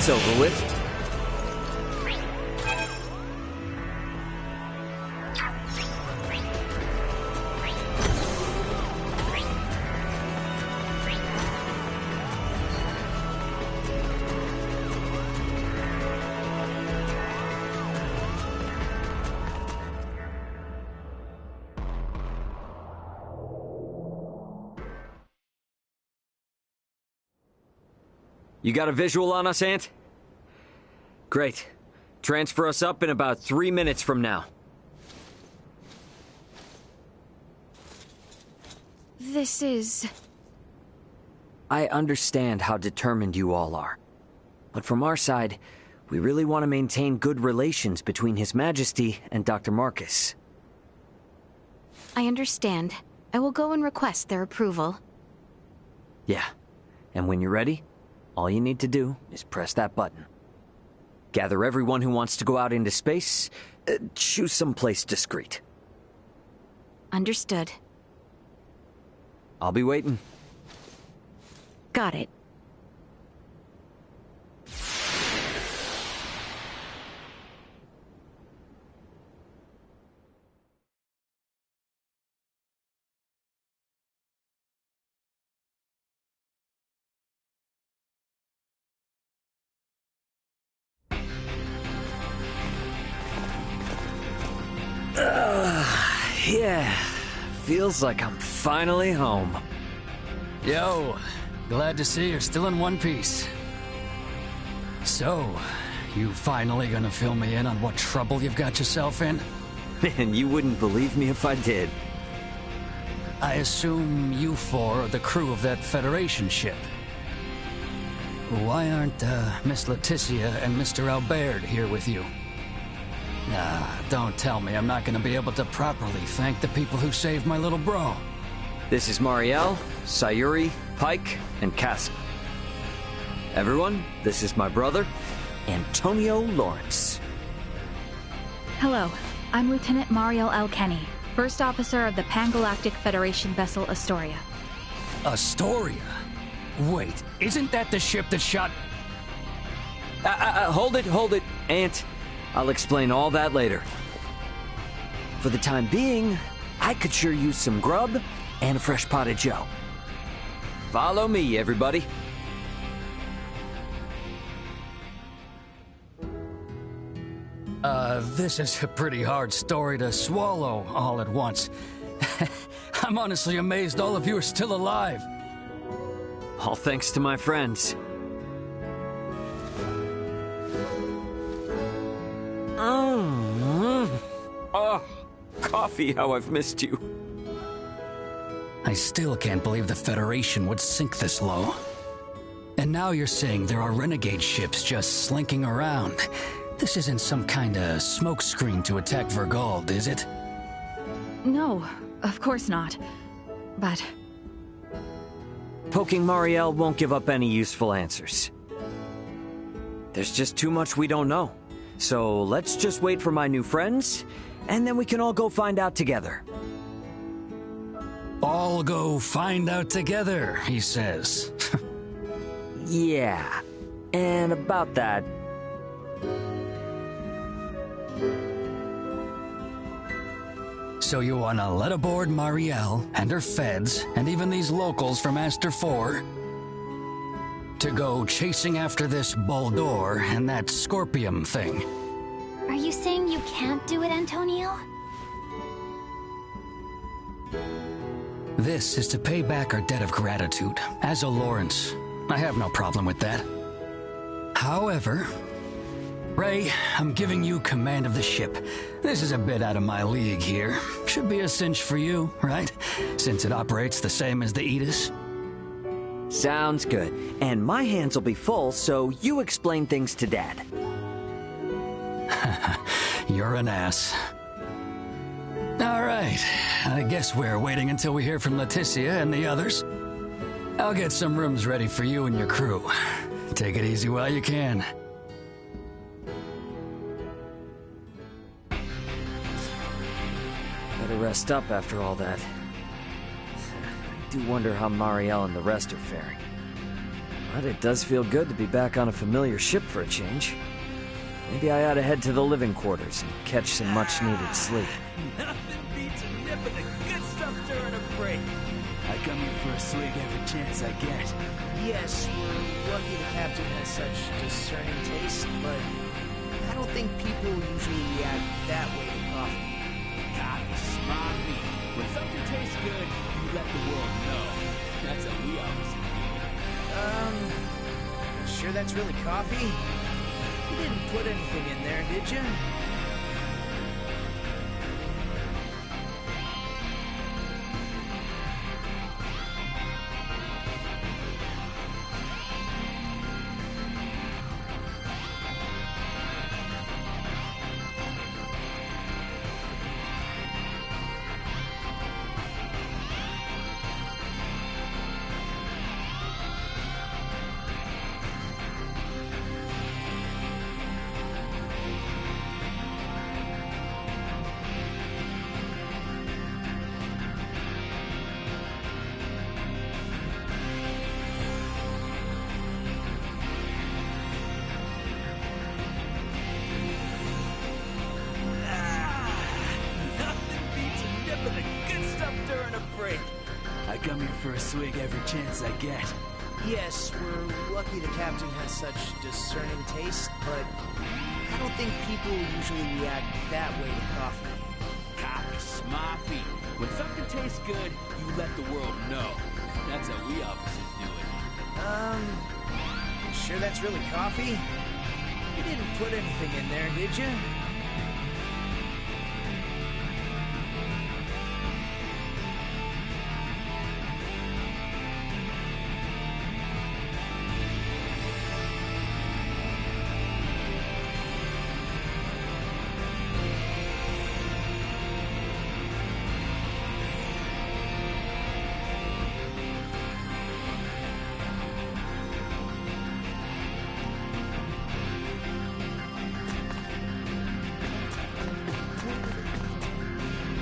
That's over with. You got a visual on us, Ant? Great. Transfer us up in about 3 minutes from now. This is... I understand how determined you all are. But from our side, we really want to maintain good relations between His Majesty and Dr. Marcus. I understand. I will go and request their approval. Yeah. And when you're ready, all you need to do is press that button. Gather everyone who wants to go out into space. Choose someplace discreet. Understood. I'll be waiting. Got it. Yeah. Feels like I'm finally home. Yo, glad to see you're still in one piece. So, you finally gonna fill me in on what trouble you've got yourself in? Man, you wouldn't believe me if I did. I assume you four are the crew of that Federation ship. Why aren't Miss Leticia and Mr. Albert here with you? Don't tell me I'm not gonna be able to properly thank the people who saved my little bro. This is Marielle, Sayuri, Pike, and Cassie. Everyone, this is my brother, Antonio Lawrence. Hello, I'm Lieutenant Marielle Alkenny, First Officer of the Pan-Galactic Federation vessel Astoria. Astoria? Wait, isn't that the ship that shot... Hold it, Ant. I'll explain all that later. For the time being, I could sure use some grub and a fresh pot of joe. Follow me, everybody. This is a pretty hard story to swallow all at once. I'm honestly amazed all of you are still alive. All thanks to my friends. Oh, coffee, how I've missed you. I still can't believe the Federation would sink this low. And now you're saying there are renegade ships just slinking around. This isn't some kind of smokescreen to attack Vergald, is it? No, of course not. But... Poking Marielle won't give up any useful answers. There's just too much we don't know. So let's just wait for my new friends, and then we can all go find out together. All go find out together, he says. Yeah, and about that... So you wanna let aboard Marielle and her feds, and even these locals from Aster 4, to go chasing after this Boldor and that Scorpium thing? Are you saying you can't do it, Antonio? This is to pay back our debt of gratitude. As a Lawrence, I have no problem with that. However, Ray, I'm giving you command of the ship. This is a bit out of my league here. Should be a cinch for you, right? Since it operates the same as the Aegis. Sounds good. And my hands will be full, so you explain things to Dad. You're an ass. All right. I guess we're waiting until we hear from Leticia and the others. I'll get some rooms ready for you and your crew. Take it easy while you can. Better rest up after all that. I do wonder how Marielle and the rest are faring. But it does feel good to be back on a familiar ship for a change. Maybe I ought to head to the living quarters and catch some much-needed sleep. Nothing beats a nip of the good stuff during a break. I come here for a swig every chance I get. Yes, we're lucky the captain has such discerning taste, but I don't think people usually react that way to coffee. Coffee's smarmy. When something tastes good, you let the world know. That's how we always do. Sure that's really coffee? You didn't put anything in there, did you? Come here for a swig every chance I get. Yes, we're lucky the captain has such discerning taste, but I don't think people usually react that way to coffee. Coffee, smoffy. When something tastes good, you let the world know. That's how we officers do it. Sure that's really coffee? You didn't put anything in there, did you?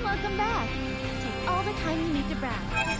Welcome back. Take all the time you need to browse.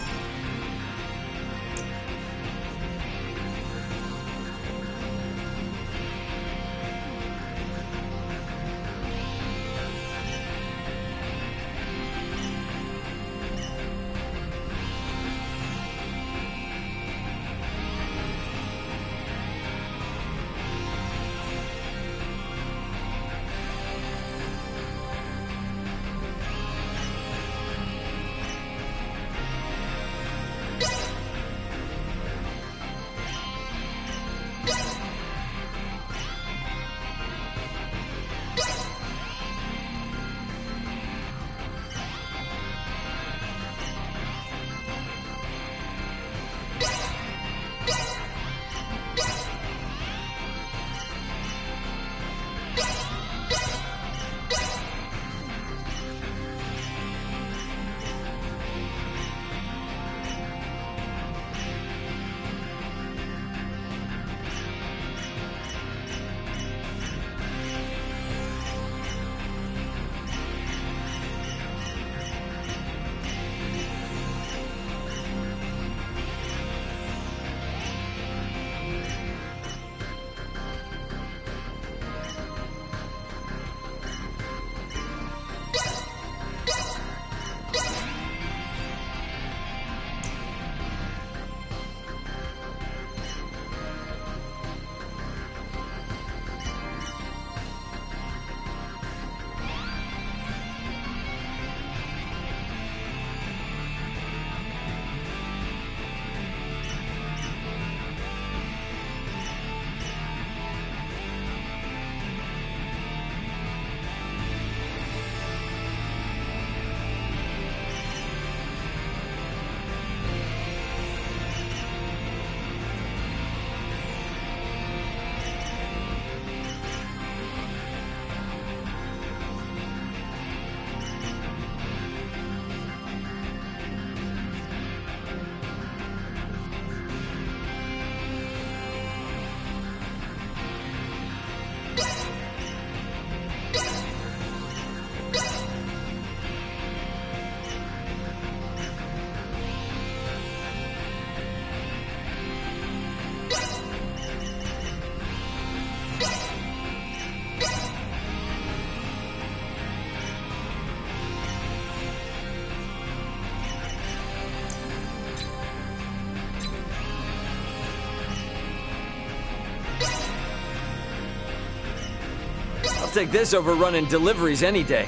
I'll take this over running deliveries any day.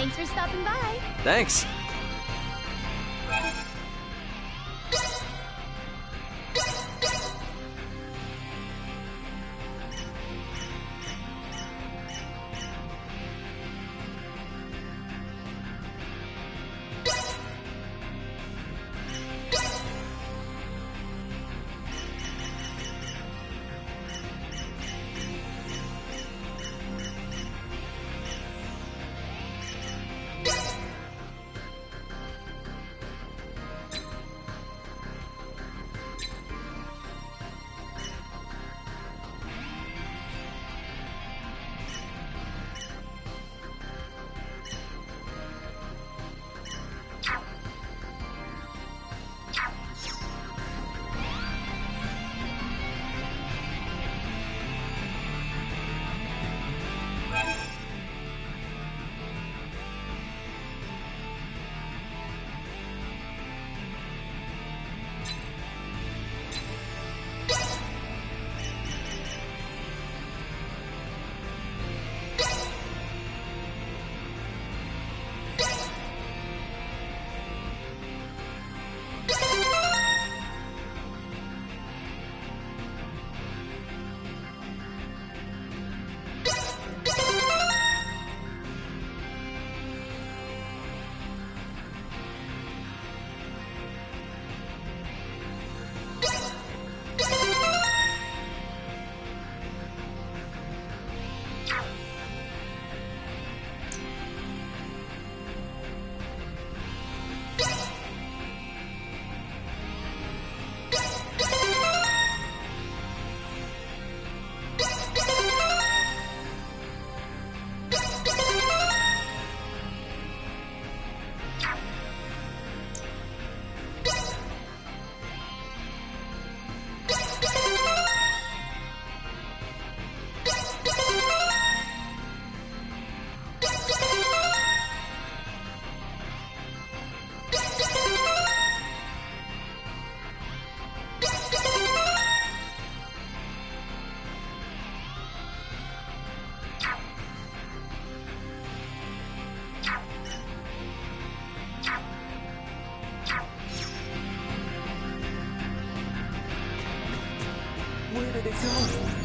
Thanks for stopping by. Thanks. Where did it go?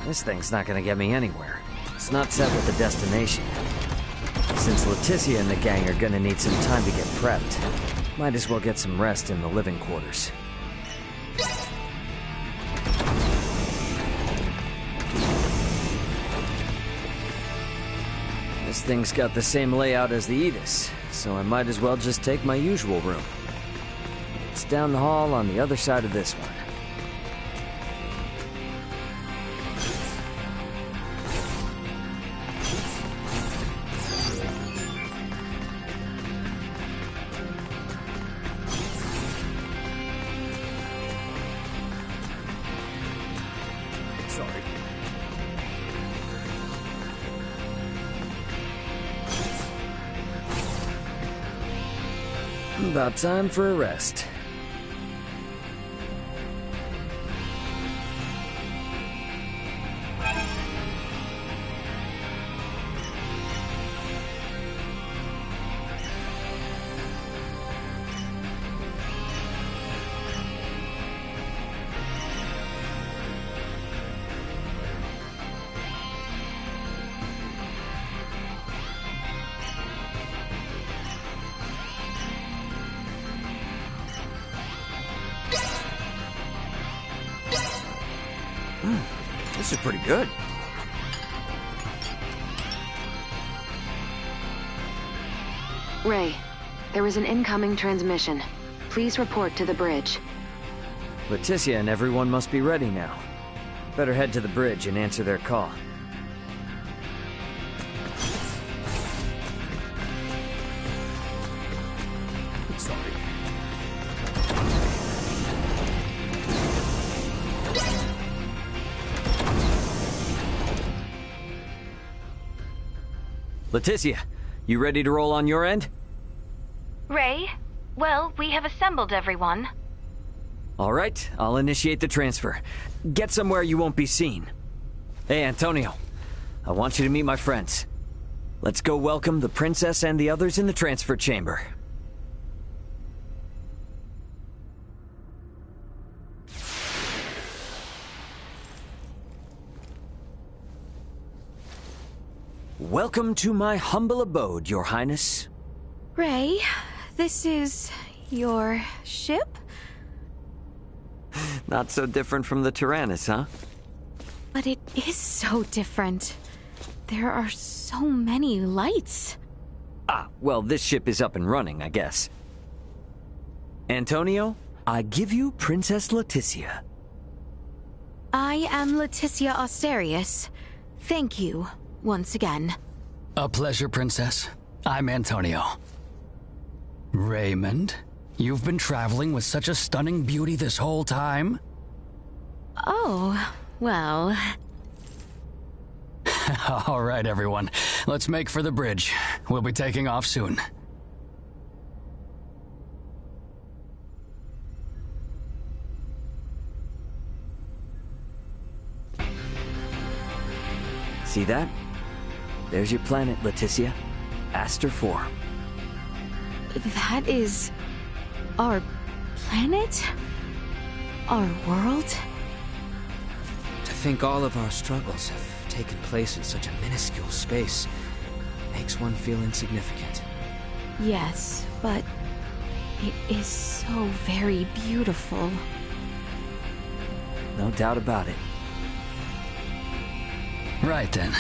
This thing's not gonna get me anywhere. It's not set with the destination. Since Leticia and the gang are gonna need some time to get prepped, might as well get some rest in the living quarters. This thing's got the same layout as the Aegis, so I might as well just take my usual room. It's down the hall on the other side of this one. About time for a rest. This is pretty good. Ray, there is an incoming transmission. Please report to the bridge. Leticia and everyone must be ready now. Better head to the bridge and answer their call. Leticia, you ready to roll on your end? Ray? Well, we have assembled everyone. All right, I'll initiate the transfer. Get somewhere you won't be seen. Hey, Antonio. I want you to meet my friends. Let's go welcome the princess and the others in the transfer chamber. Welcome to my humble abode, Your Highness. Ray, this is your ship? Not so different from the Tyrannus, huh? But it is so different. There are so many lights. Ah, well, this ship is up and running, I guess. Antonio, I give you Princess Leticia. I am Leticia Asterius. Thank you, once again. A pleasure, Princess. I'm Antonio. Raymond, you've been traveling with such a stunning beauty this whole time? Oh, well... All right, everyone. Let's make for the bridge. We'll be taking off soon. See that? There's your planet, Leticia. Aster 4. That is... our planet? Our world? To think all of our struggles have taken place in such a minuscule space makes one feel insignificant. Yes, but it is so very beautiful. No doubt about it. Right then.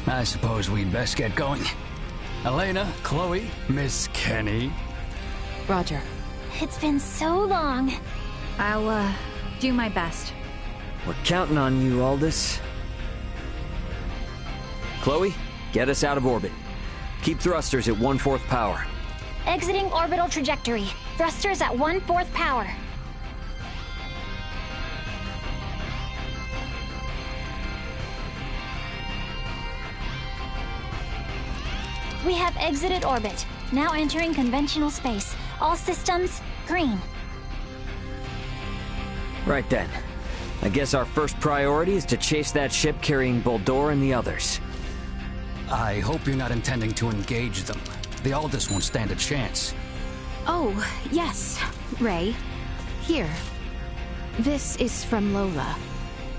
I suppose we'd best get going. Elena, Chloe, Miss Kenny. Roger. It's been so long. I'll, do my best. We're counting on you, Aldous. Chloe, get us out of orbit. Keep thrusters at 1/4 power. Exiting orbital trajectory. Thrusters at 1/4 power. We have exited orbit. Now entering conventional space. All systems green. Right then. I guess our first priority is to chase that ship carrying Boldore and the others. I hope you're not intending to engage them. The Aldous won't stand a chance. Oh, yes, Ray. Here. This is from Lola.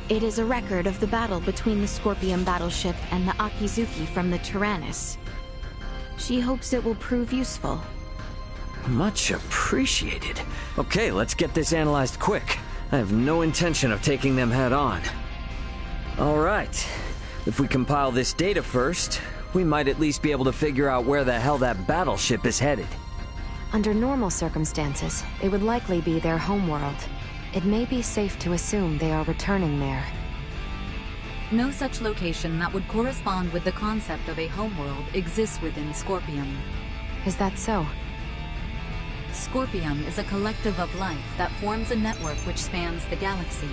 It is a record of the battle between the Scorpion battleship and the Akizuki from the Tyrannus. She hopes it will prove useful. Much appreciated. Okay, let's get this analyzed quick. I have no intention of taking them head on. All right. If we compile this data first, we might at least be able to figure out where the hell that battleship is headed. Under normal circumstances, it would likely be their homeworld. It may be safe to assume they are returning there. No such location that would correspond with the concept of a homeworld exists within Scorpion. Is that so? Scorpion is a collective of life that forms a network which spans the galaxy,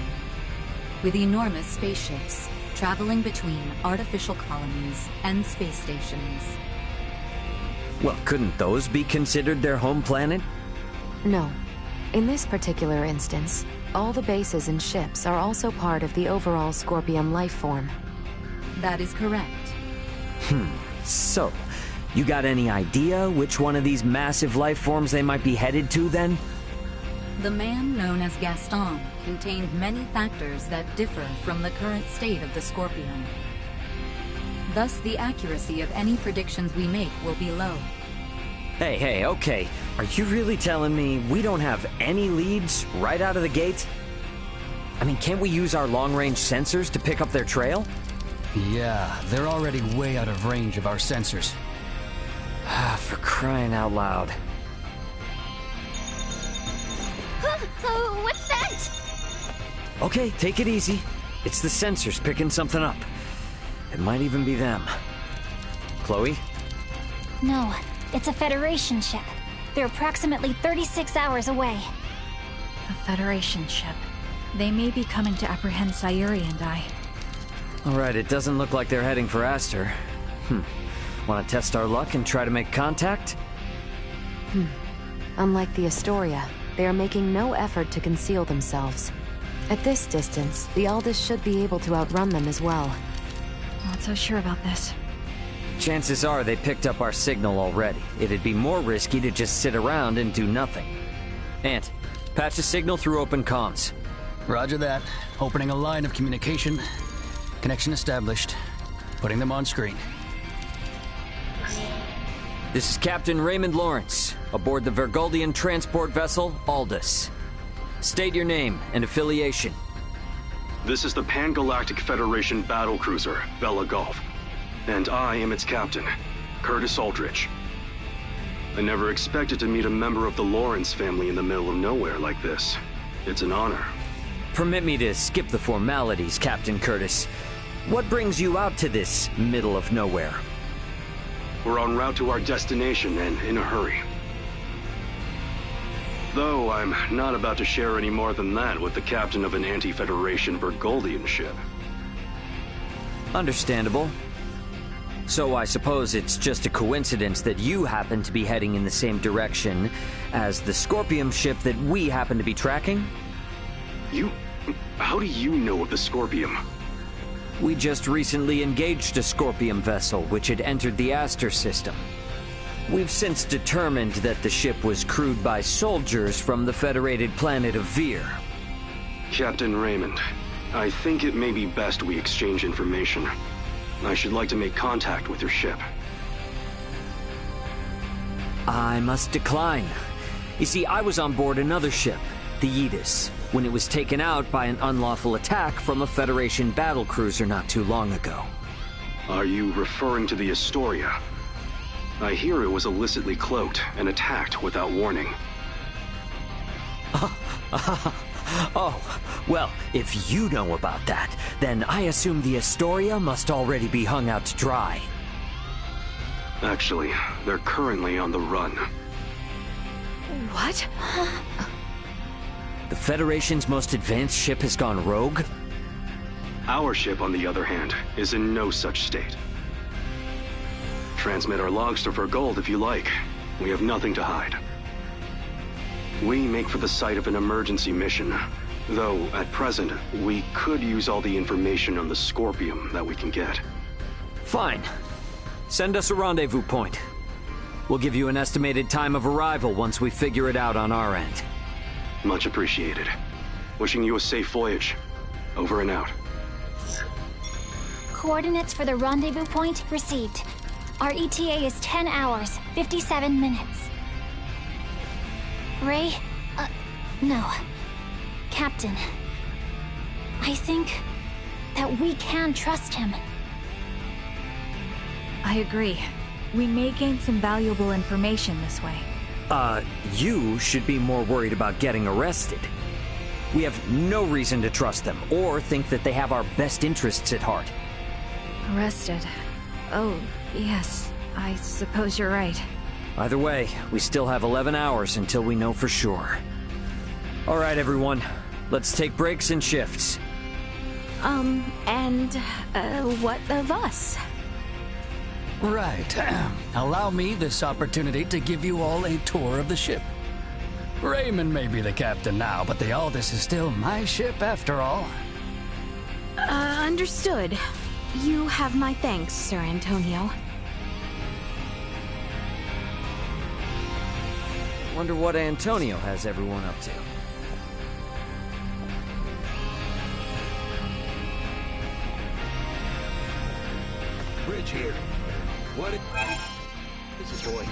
with enormous spaceships traveling between artificial colonies and space stations. Well, couldn't those be considered their home planet? No. In this particular instance, all the bases and ships are also part of the overall Scorpion life form. That is correct. So, you got any idea which one of these massive life forms they might be headed to, then? The man known as Gaston contained many factors that differ from the current state of the Scorpion. Thus, the accuracy of any predictions we make will be low. Hey, okay. Are you really telling me we don't have any leads right out of the gate? I mean, can't we use our long-range sensors to pick up their trail? Yeah, they're already way out of range of our sensors. For crying out loud. What's that? Okay, take it easy. It's the sensors picking something up. It might even be them. Chloe? No, it's a Federation ship. They're approximately 36 hours away. A Federation ship. They may be coming to apprehend Sayuri and I. Alright, it doesn't look like they're heading for Aster. Want to test our luck and try to make contact? Unlike the Astoria, they are making no effort to conceal themselves. At this distance, the Aldous should be able to outrun them as well. Not so sure about this. Chances are they picked up our signal already. It'd be more risky to just sit around and do nothing. Ant, patch the signal through open comms. Roger that. Opening a line of communication. Connection established. Putting them on screen. This is Captain Raymond Lawrence, aboard the Vergoldian transport vessel Aldous. State your name and affiliation. This is the Pan-Galactic Federation battlecruiser, Bella Gulf. And I am its captain, Curtis Aldrich. I never expected to meet a member of the Lawrence family in the middle of nowhere like this. It's an honor. Permit me to skip the formalities, Captain Curtis. What brings you out to this middle of nowhere? We're en route to our destination and in a hurry. Though I'm not about to share any more than that with the captain of an anti-Federation Vergoldian ship. Understandable. So I suppose it's just a coincidence that you happen to be heading in the same direction as the Scorpium ship that we happen to be tracking? How do you know of the Scorpium? We just recently engaged a Scorpium vessel which had entered the Aster system. We've since determined that the ship was crewed by soldiers from the federated planet of Vir. Captain Raymond, I think it may be best we exchange information. I should like to make contact with your ship. I must decline. You see, I was on board another ship, the Aegis, when it was taken out by an unlawful attack from a Federation battlecruiser not too long ago. Are you referring to the Astoria? I hear it was illicitly cloaked and attacked without warning. Oh, well, if you know about that, then I assume the Astoria must already be hung out to dry. Actually, they're currently on the run. What? The Federation's most advanced ship has gone rogue? Our ship, on the other hand, is in no such state. Transmit our logs to Vergold if you like. We have nothing to hide. We make for the site of an emergency mission, though at present, we could use all the information on the Scorpium that we can get. Fine. Send us a rendezvous point. We'll give you an estimated time of arrival once we figure it out on our end. Much appreciated. Wishing you a safe voyage. Over and out. Coordinates for the rendezvous point received. Our ETA is 10 hours, 57 minutes. Ray? No. Captain. I think that we can trust him. I agree. We may gain some valuable information this way. You should be more worried about getting arrested. We have no reason to trust them, or think that they have our best interests at heart. Arrested? Oh, yes. I suppose you're right. Either way, we still have 11 hours until we know for sure. All right, everyone. Let's take breaks and shifts. What of us? Right. Allow me this opportunity to give you all a tour of the ship. Raymond may be the captain now, but the Aldous is still my ship after all. Understood. You have my thanks, Sir Antonio. Wonder what Antonio has everyone up to. Bridge here. What? This is boy.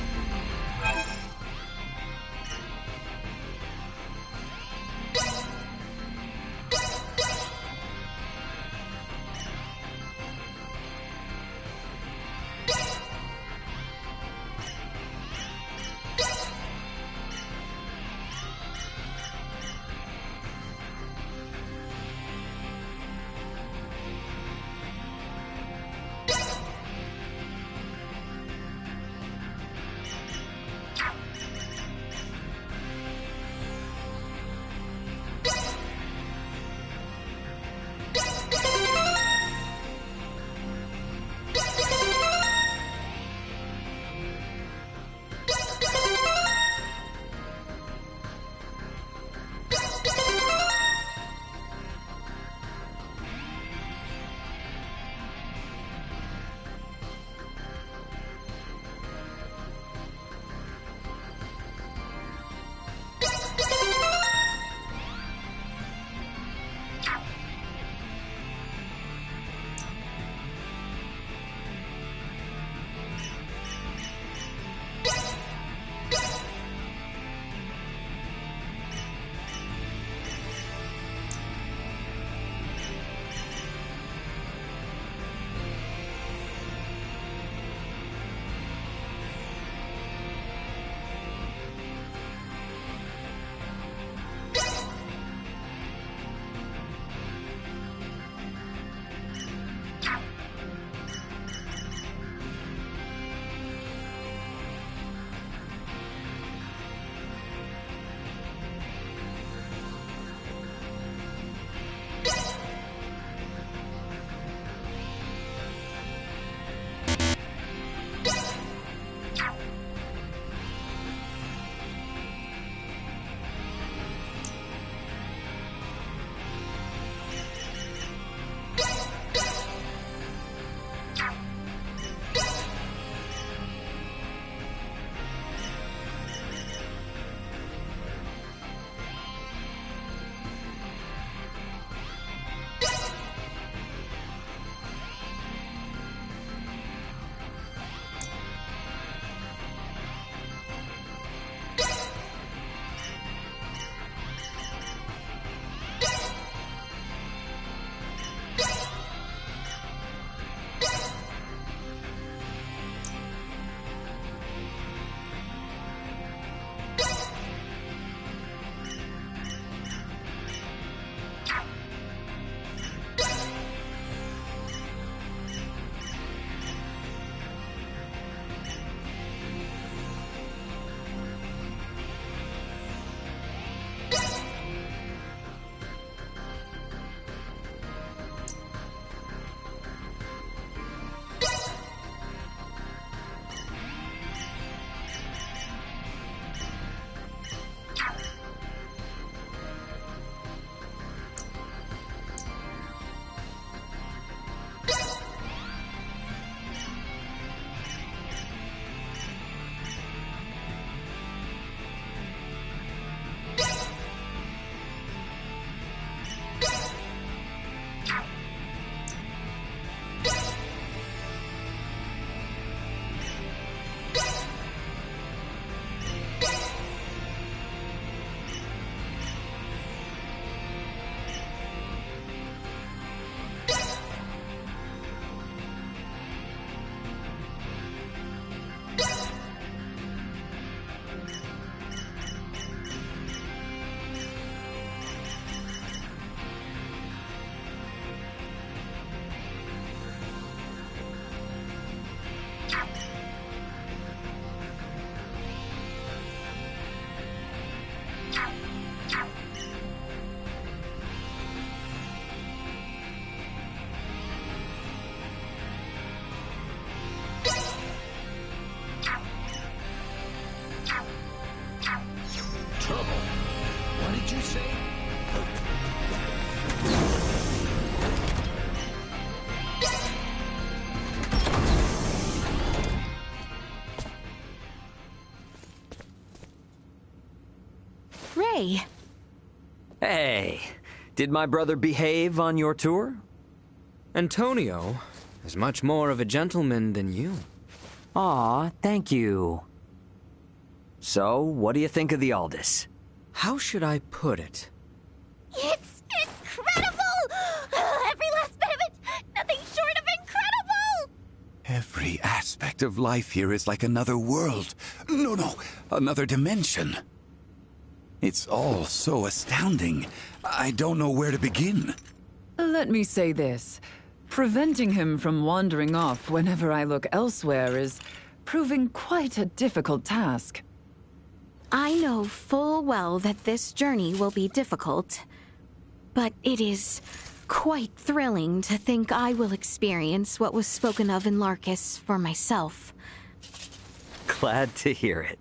did you say? Ray. Hey, did my brother behave on your tour? Antonio is much more of a gentleman than you. Aw, thank you. So, what do you think of the Aldous? How should I put it? It's incredible! Every last bit of it! Nothing short of incredible! Every aspect of life here is like another world. No, another dimension. It's all so astounding. I don't know where to begin. Let me say this. Preventing him from wandering off whenever I look elsewhere is proving quite a difficult task. I know full well that this journey will be difficult, but it is quite thrilling to think I will experience what was spoken of in Larkus for myself. Glad to hear it.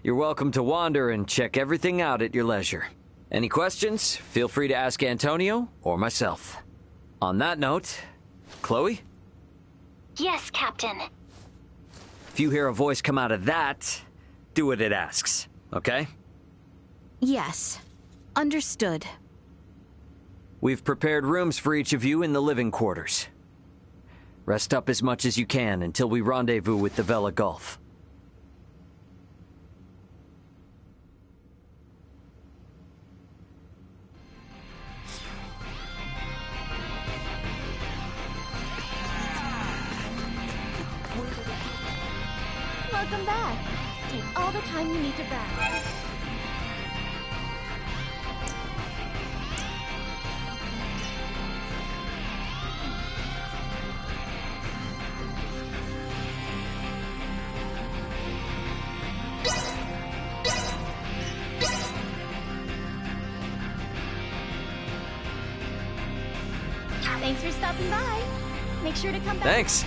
You're welcome to wander and check everything out at your leisure. Any questions, feel free to ask Antonio or myself. On that note, Chloe? Yes, Captain. If you hear a voice come out of that, do what it asks, okay? Yes. Understood. We've prepared rooms for each of you in the living quarters. Rest up as much as you can until we rendezvous with the Vela Gulf. Welcome back. Take all the time you need to browse. Thanks for stopping by. Make sure to come back. Thanks.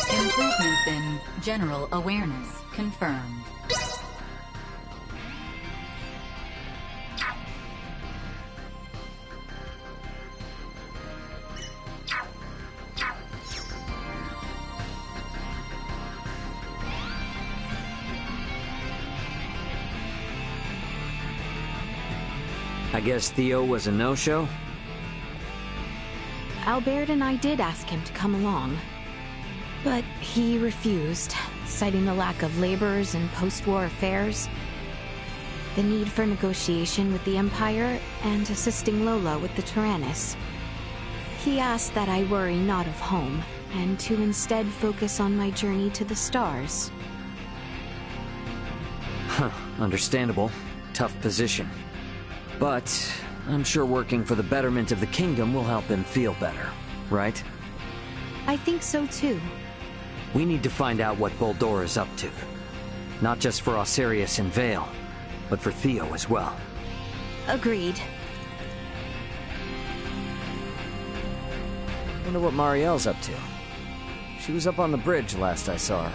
Improvements in general awareness confirmed. I guess Theo was a no-show? Albert and I did ask him to come along. But he refused, citing the lack of laborers and post-war affairs, the need for negotiation with the Empire, and assisting Lola with the Tyrannus. He asked that I worry not of home, and to instead focus on my journey to the stars. Huh, understandable. Tough position. But I'm sure working for the betterment of the kingdom will help him feel better, right? I think so too. We need to find out what Boldur is up to. Not just for Osirius and Vale, but for Theo as well. Agreed. Wonder what Marielle's up to. She was up on the bridge last I saw her.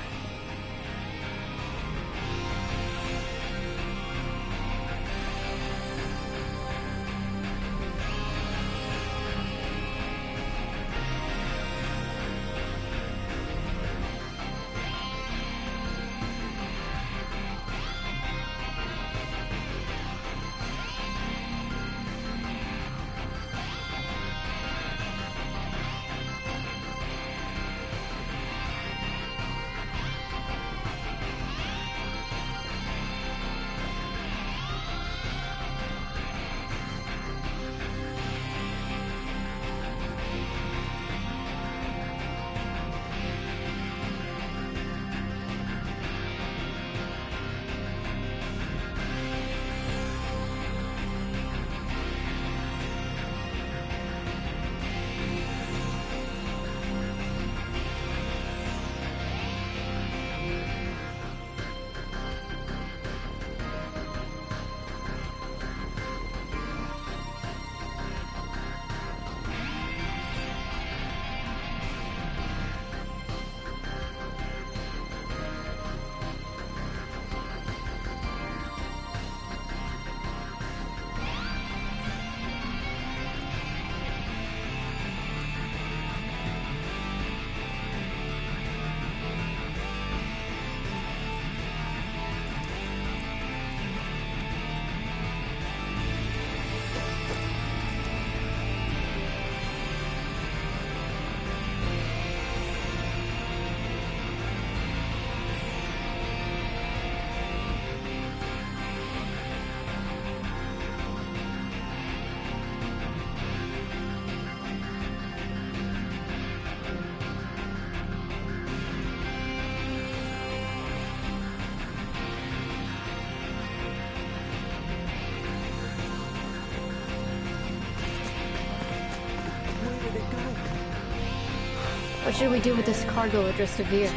What should we do with this cargo addressed to Vir?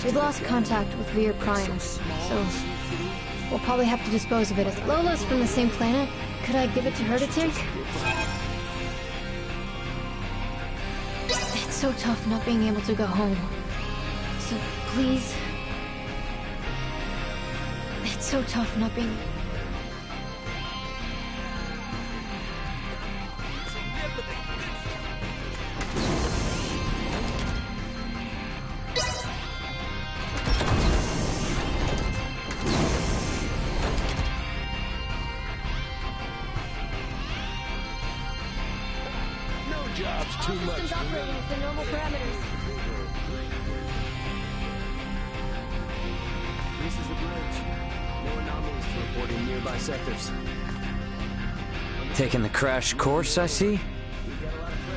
We've lost contact with Vir Prime, so we'll probably have to dispose of it. If Lola's from the same planet, could I give it to her to take? It's so tough not being able to go home. So please... It's so tough not being... Too much. Operating with the normal parameters. This is the bridge. No anomalies to report in nearby sectors. Taking the crash course, I see?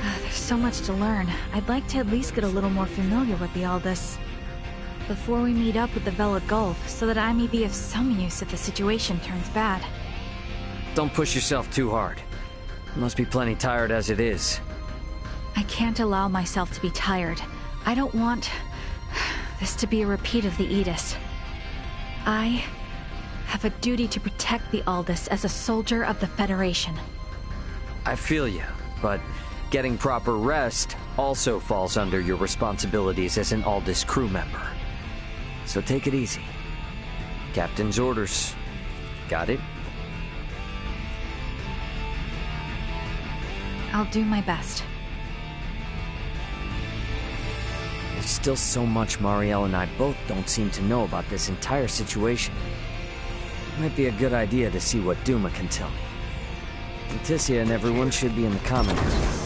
There's so much to learn. I'd like to at least get a little more familiar with the Aldous before we meet up with the Vela Gulf, so that I may be of some use if the situation turns bad. Don't push yourself too hard. You must be plenty tired as it is. I can't allow myself to be tired. I don't want this to be a repeat of the Aegis. I have a duty to protect the Aldous as a soldier of the Federation. I feel you, but getting proper rest also falls under your responsibilities as an Aldous crew member. So take it easy. Captain's orders. Got it? I'll do my best. There's still so much Marielle and I both don't seem to know about this entire situation. Might be a good idea to see what Duma can tell me. Leticia and everyone should be in the common area.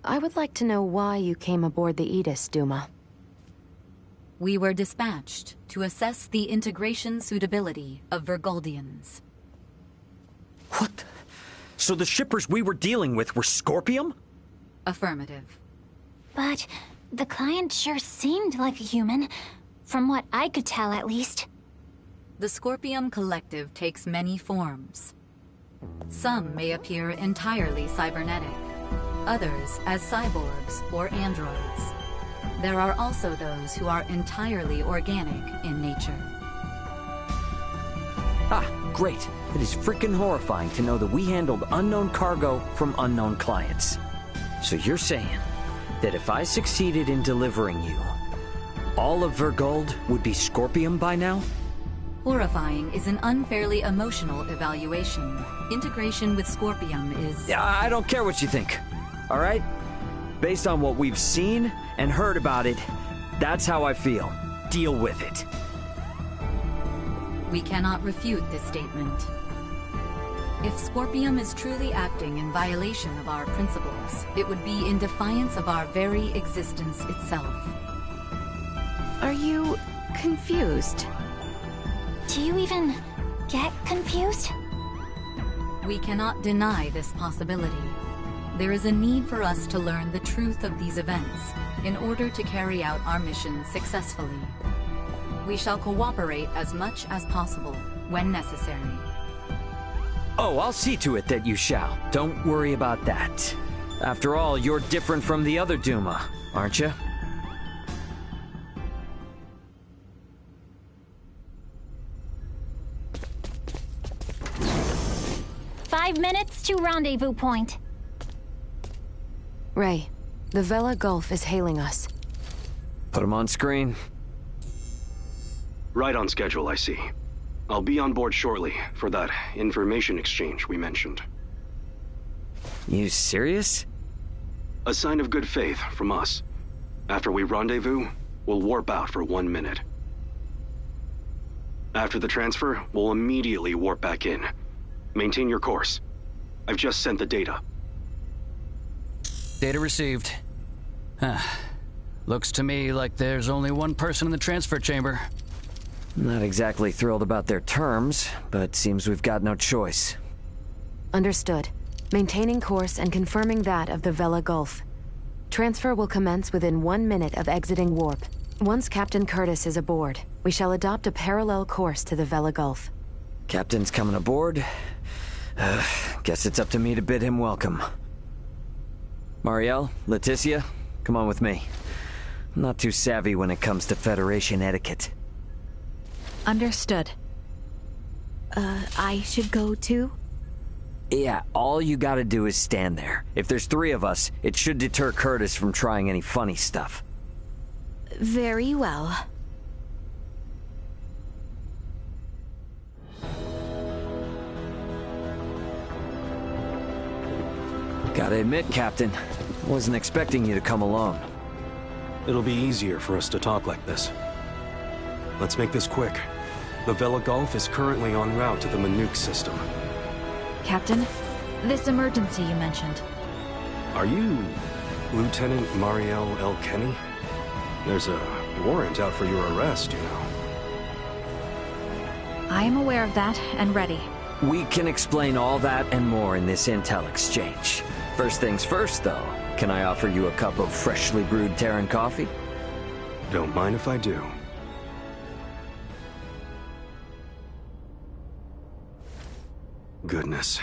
I would like to know why you came aboard the Aegis, Duma. We were dispatched to assess the integration suitability of Vergoldians. What? So the shippers we were dealing with were Scorpium? Affirmative. But the client sure seemed like a human, from what I could tell at least. The Scorpium Collective takes many forms. Some may appear entirely cybernetic, others as cyborgs or androids. There are also those who are entirely organic in nature. Ah, great. It is frickin' horrifying to know that we handled unknown cargo from unknown clients. So you're saying that if I succeeded in delivering you, all of Vergold would be Scorpium by now? Horrifying is an unfairly emotional evaluation. Integration with Scorpium is... Yeah, I don't care what you think. All right? Based on what we've seen and heard about it, that's how I feel. Deal with it. We cannot refute this statement. If Scorpium is truly acting in violation of our principles, it would be in defiance of our very existence itself. Are you confused? Do you even get confused? We cannot deny this possibility. There is a need for us to learn the truth of these events in order to carry out our mission successfully. We shall cooperate as much as possible when necessary. Oh, I'll see to it that you shall. Don't worry about that. After all, you're different from the other Duma, aren't you? "5 minutes to rendezvous point." Ray, the Vela Gulf is hailing us. Put him on screen. Right on schedule, I see. I'll be on board shortly for that information exchange we mentioned. You serious? A sign of good faith from us. After we rendezvous, we'll warp out for 1 minute. After the transfer, we'll immediately warp back in. Maintain your course. I've just sent the data. Data received. Looks to me like there's only one person in the transfer chamber. Not exactly thrilled about their terms, but seems we've got no choice. Understood. Maintaining course and confirming that of the Vela Gulf. Transfer will commence within 1 minute of exiting warp. Once Captain Curtis is aboard, we shall adopt a parallel course to the Vela Gulf. Captain's coming aboard. Guess it's up to me to bid him welcome. Marielle, Leticia, come on with me. I'm not too savvy when it comes to Federation etiquette. Understood. I should go too? Yeah, all you gotta do is stand there. If there's 3 of us, it should deter Curtis from trying any funny stuff. Very well. Gotta admit, Captain, I wasn't expecting you to come alone. It'll be easier for us to talk like this. Let's make this quick. The Vela Gulf is currently en route to the Manuk system. Captain, this emergency you mentioned. Are you Lieutenant Marielle L. Kenny? There's a warrant out for your arrest, you know. I am aware of that and ready. We can explain all that and more in this intel exchange. First things first, though. Can I offer you a cup of freshly brewed Terran coffee? Don't mind if I do. Goodness.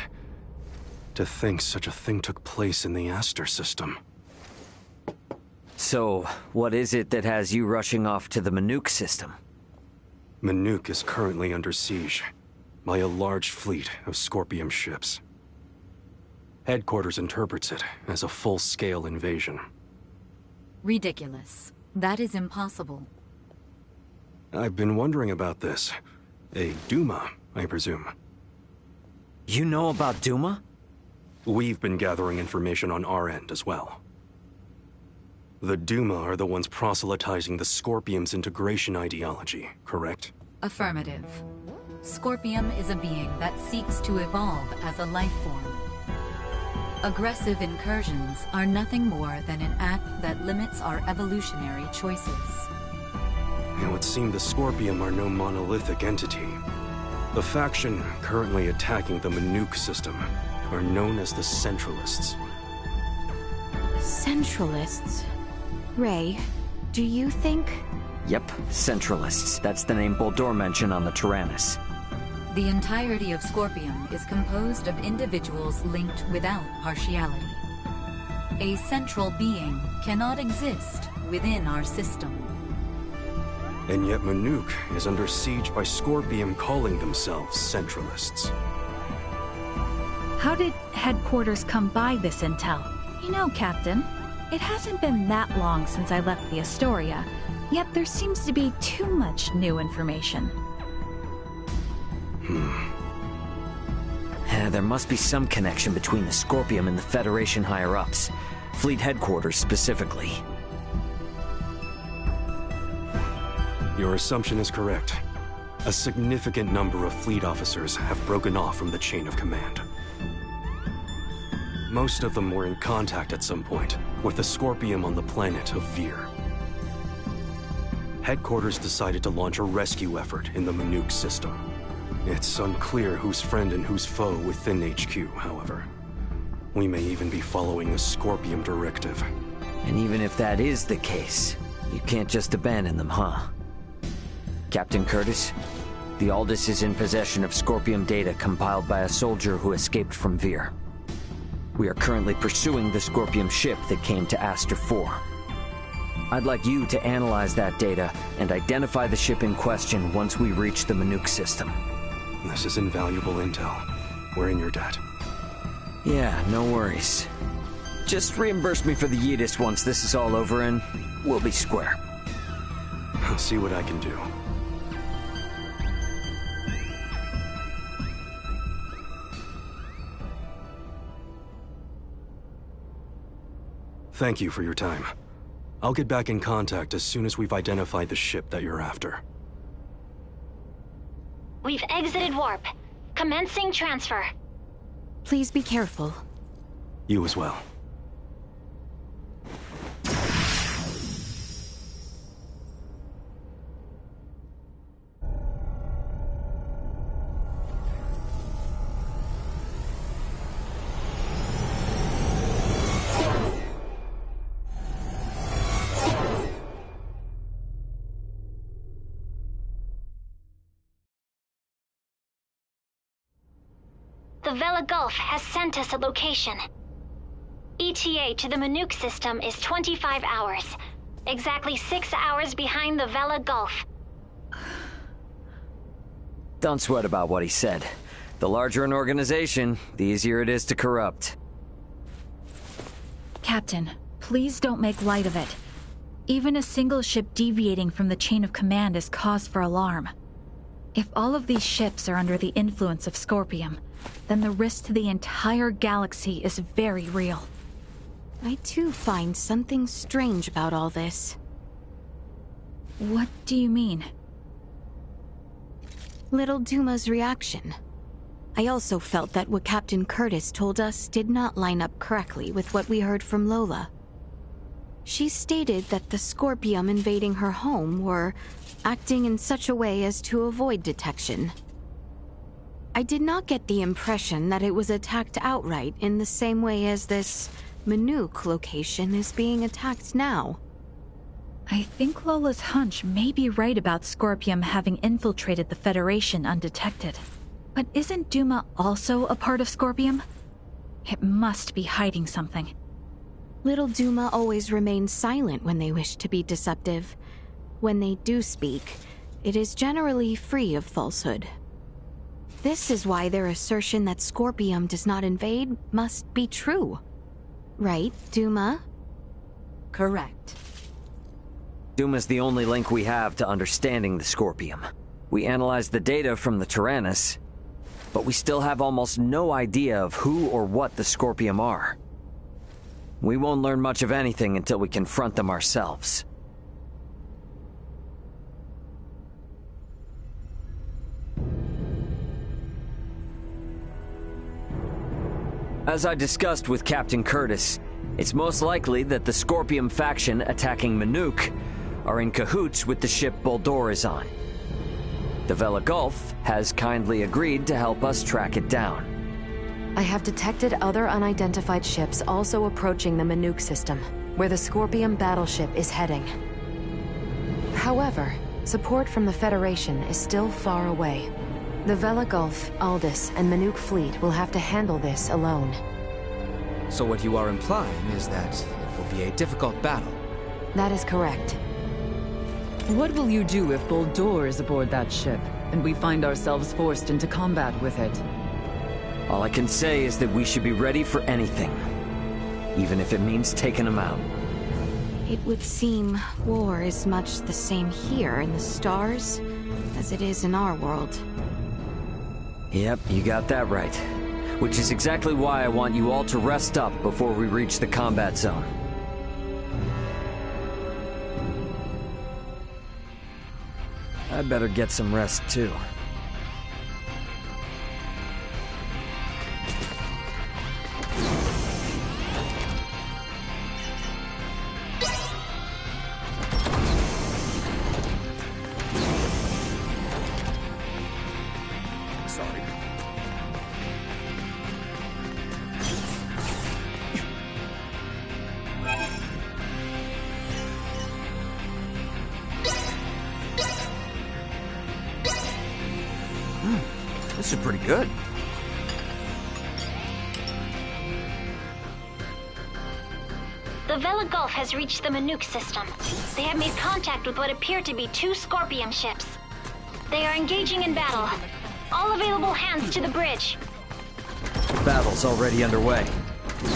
To think such a thing took place in the Aster system. So, what is it that has you rushing off to the Manuk system? Manuk is currently under siege by a large fleet of Scorpium ships. Headquarters interprets it as a full-scale invasion. Ridiculous. That is impossible. I've been wondering about this. A Duma, I presume. You know about Duma? We've been gathering information on our end as well. The Duma are the ones proselytizing the Scorpium's integration ideology, correct? Affirmative. Scorpium is a being that seeks to evolve as a life form. Aggressive incursions are nothing more than an act that limits our evolutionary choices. It would seem the Scorpium are no monolithic entity. The faction currently attacking the Manuk system are known as the Centralists. Centralists? Ray, do you think... Yep, Centralists. That's the name Boldur mentioned on the Tyrannus. The entirety of Scorpium is composed of individuals linked without partiality. A central being cannot exist within our system. And yet Manuk is under siege by Scorpium calling themselves Centralists. How did Headquarters come by this intel? You know, Captain, it hasn't been that long since I left the Astoria, yet there seems to be too much new information. There must be some connection between the Scorpium and the Federation higher-ups. Fleet Headquarters specifically. Your assumption is correct. A significant number of fleet officers have broken off from the chain of command. Most of them were in contact at some point with the Scorpium on the planet of Vir. Headquarters decided to launch a rescue effort in the Manuk system. It's unclear who's friend and who's foe within HQ, however. We may even be following a Scorpium directive. And even if that is the case, you can't just abandon them, huh? Captain Curtis, the Aldous is in possession of Scorpium data compiled by a soldier who escaped from Vir. We are currently pursuing the Scorpium ship that came to Aster 4. I'd like you to analyze that data and identify the ship in question once we reach the Manuk system. This is invaluable intel. We're in your debt. Yeah, no worries. Just reimburse me for the Yidis once this is all over and we'll be square. I'll see what I can do. Thank you for your time. I'll get back in contact as soon as we've identified the ship that you're after. We've exited warp. Commencing transfer. Please be careful. You as well. The Vela Gulf has sent us a location. ETA to the Manuk system is 25 hours. Exactly 6 hours behind the Vela Gulf. Don't sweat about what he said. The larger an organization, the easier it is to corrupt. Captain, please don't make light of it. Even a single ship deviating from the chain of command is cause for alarm. If all of these ships are under the influence of Scorpium, then the risk to the entire galaxy is very real. I too find something strange about all this. What do you mean? Little Duma's reaction. I also felt that what Captain Curtis told us did not line up correctly with what we heard from Lola. She stated that the Scorpium invading her home were acting in such a way as to avoid detection. I did not get the impression that it was attacked outright in the same way as this Manuk location is being attacked now. I think Lola's hunch may be right about Scorpium having infiltrated the Federation undetected. But isn't Duma also a part of Scorpium? It must be hiding something. Little Duma always remains silent when they wish to be deceptive. When they do speak, it is generally free of falsehood. This is why their assertion that Scorpium does not invade must be true. Right, Duma? Correct. Duma's the only link we have to understanding the Scorpium. We analyzed the data from the Tyrannus, but we still have almost no idea of who or what the Scorpium are. We won't learn much of anything until we confront them ourselves. As I discussed with Captain Curtis, it's most likely that the Scorpium faction attacking Manuk are in cahoots with the ship Boldore is on. The Vela Gulf has kindly agreed to help us track it down. I have detected other unidentified ships also approaching the Manuk system, where the Scorpium battleship is heading. However, support from the Federation is still far away. The Vela Gulf, Aldous, and Manuk fleet will have to handle this alone. So what you are implying is that it will be a difficult battle. That is correct. What will you do if Boldore is aboard that ship, and we find ourselves forced into combat with it? All I can say is that we should be ready for anything, even if it means taking them out. It would seem war is much the same here in the stars as it is in our world. Yep, you got that right. Which is exactly why I want you all to rest up before we reach the combat zone. I better get some rest too. This is pretty good. The Vela Gulf has reached the Manuk system. They have made contact with what appear to be 2 Scorpium ships. They are engaging in battle. All available hands to the bridge. The battle's already underway.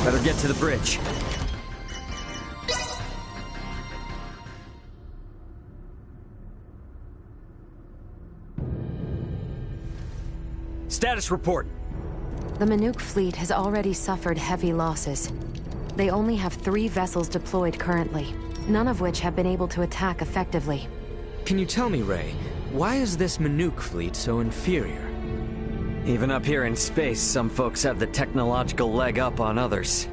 Better get to the bridge. Status report. The Manuk fleet has already suffered heavy losses. They only have 3 vessels deployed currently, none of which have been able to attack effectively. Can you tell me, Ray, why is this Manuk fleet so inferior? Even up here in space, some folks have the technological leg up on others.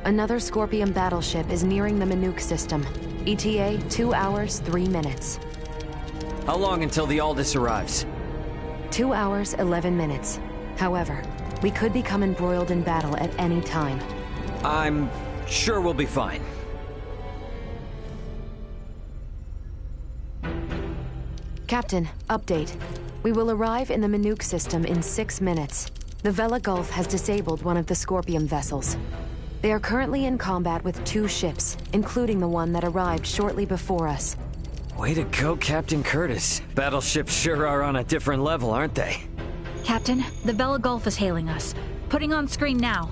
Another Scorpion battleship is nearing the Manuk system. ETA 2 hours, 3 minutes. How long until the Aldous arrives? 2 hours, 11 minutes. However, we could become embroiled in battle at any time. I'm sure we'll be fine. Captain, update. We will arrive in the Manuk system in 6 minutes. The Vela Gulf has disabled one of the Scorpion vessels. They are currently in combat with 2 ships, including the one that arrived shortly before us. Way to go, Captain Curtis. Battleships sure are on a different level, aren't they? Captain, the Vela Gulf is hailing us. Putting on screen now.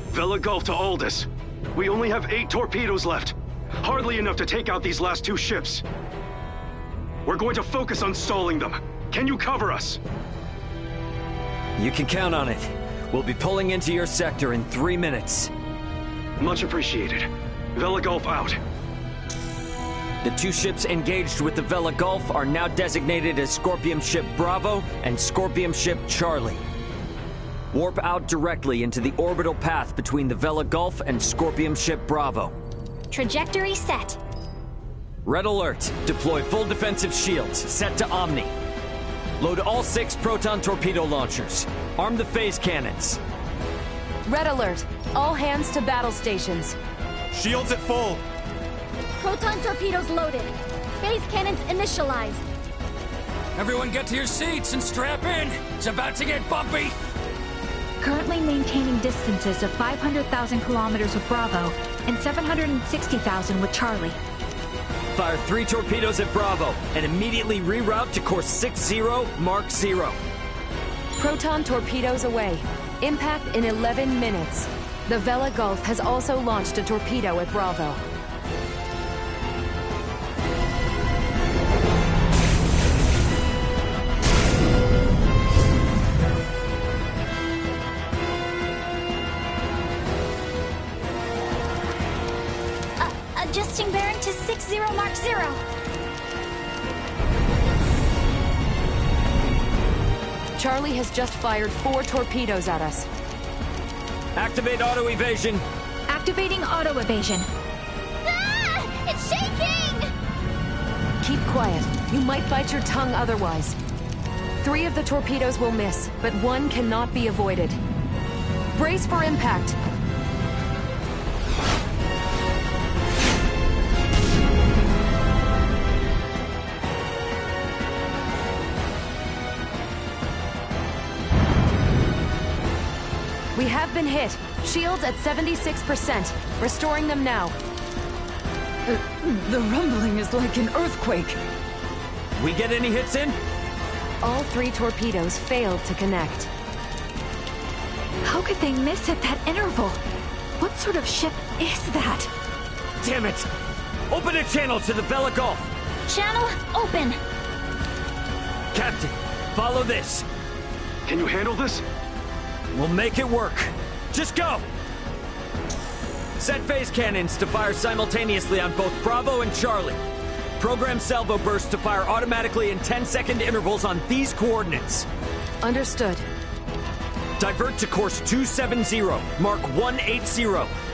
Vela Gulf to Aldous. We only have 8 torpedoes left. Hardly enough to take out these last 2 ships. We're going to focus on stalling them. Can you cover us? You can count on it. We'll be pulling into your sector in 3 minutes. Much appreciated. Vela Gulf out. The 2 ships engaged with the Vela Gulf are now designated as Scorpium Ship Bravo and Scorpium Ship Charlie. Warp out directly into the orbital path between the Vela Gulf and Scorpium Ship Bravo. Trajectory set. Red alert. Deploy full defensive shields. Set to Omni. Load all 6 proton torpedo launchers. Arm the phase cannons. Red alert. All hands to battle stations. Shields at full. Proton torpedoes loaded. Phase cannons initialized. Everyone get to your seats and strap in. It's about to get bumpy. Currently maintaining distances of 500,000 kilometers with Bravo and 760,000 with Charlie. Fire 3 torpedoes at Bravo and immediately reroute to course 60 Mark 0. Proton torpedoes away. Impact in 11 minutes. The Vela Gulf has also launched a torpedo at Bravo. Zero Mark Zero. Charlie has just fired 4 torpedoes at us. Activate auto-evasion. Activating auto-evasion. Ah! It's shaking! Keep quiet. You might bite your tongue otherwise. 3 of the torpedoes will miss, but 1 cannot be avoided. Brace for impact. We have been hit. Shields at 76%. Restoring them now. The rumbling is like an earthquake. We get any hits in? All 3 torpedoes failed to connect. How could they miss at that interval? What sort of ship is that? Damn it! Open a channel to the Vela Gulf! Channel open. Captain, follow this. Can you handle this? We'll make it work. Just go! Set phase cannons to fire simultaneously on both Bravo and Charlie. Program salvo bursts to fire automatically in 10-second intervals on these coordinates. Understood. Divert to course 270, mark 180.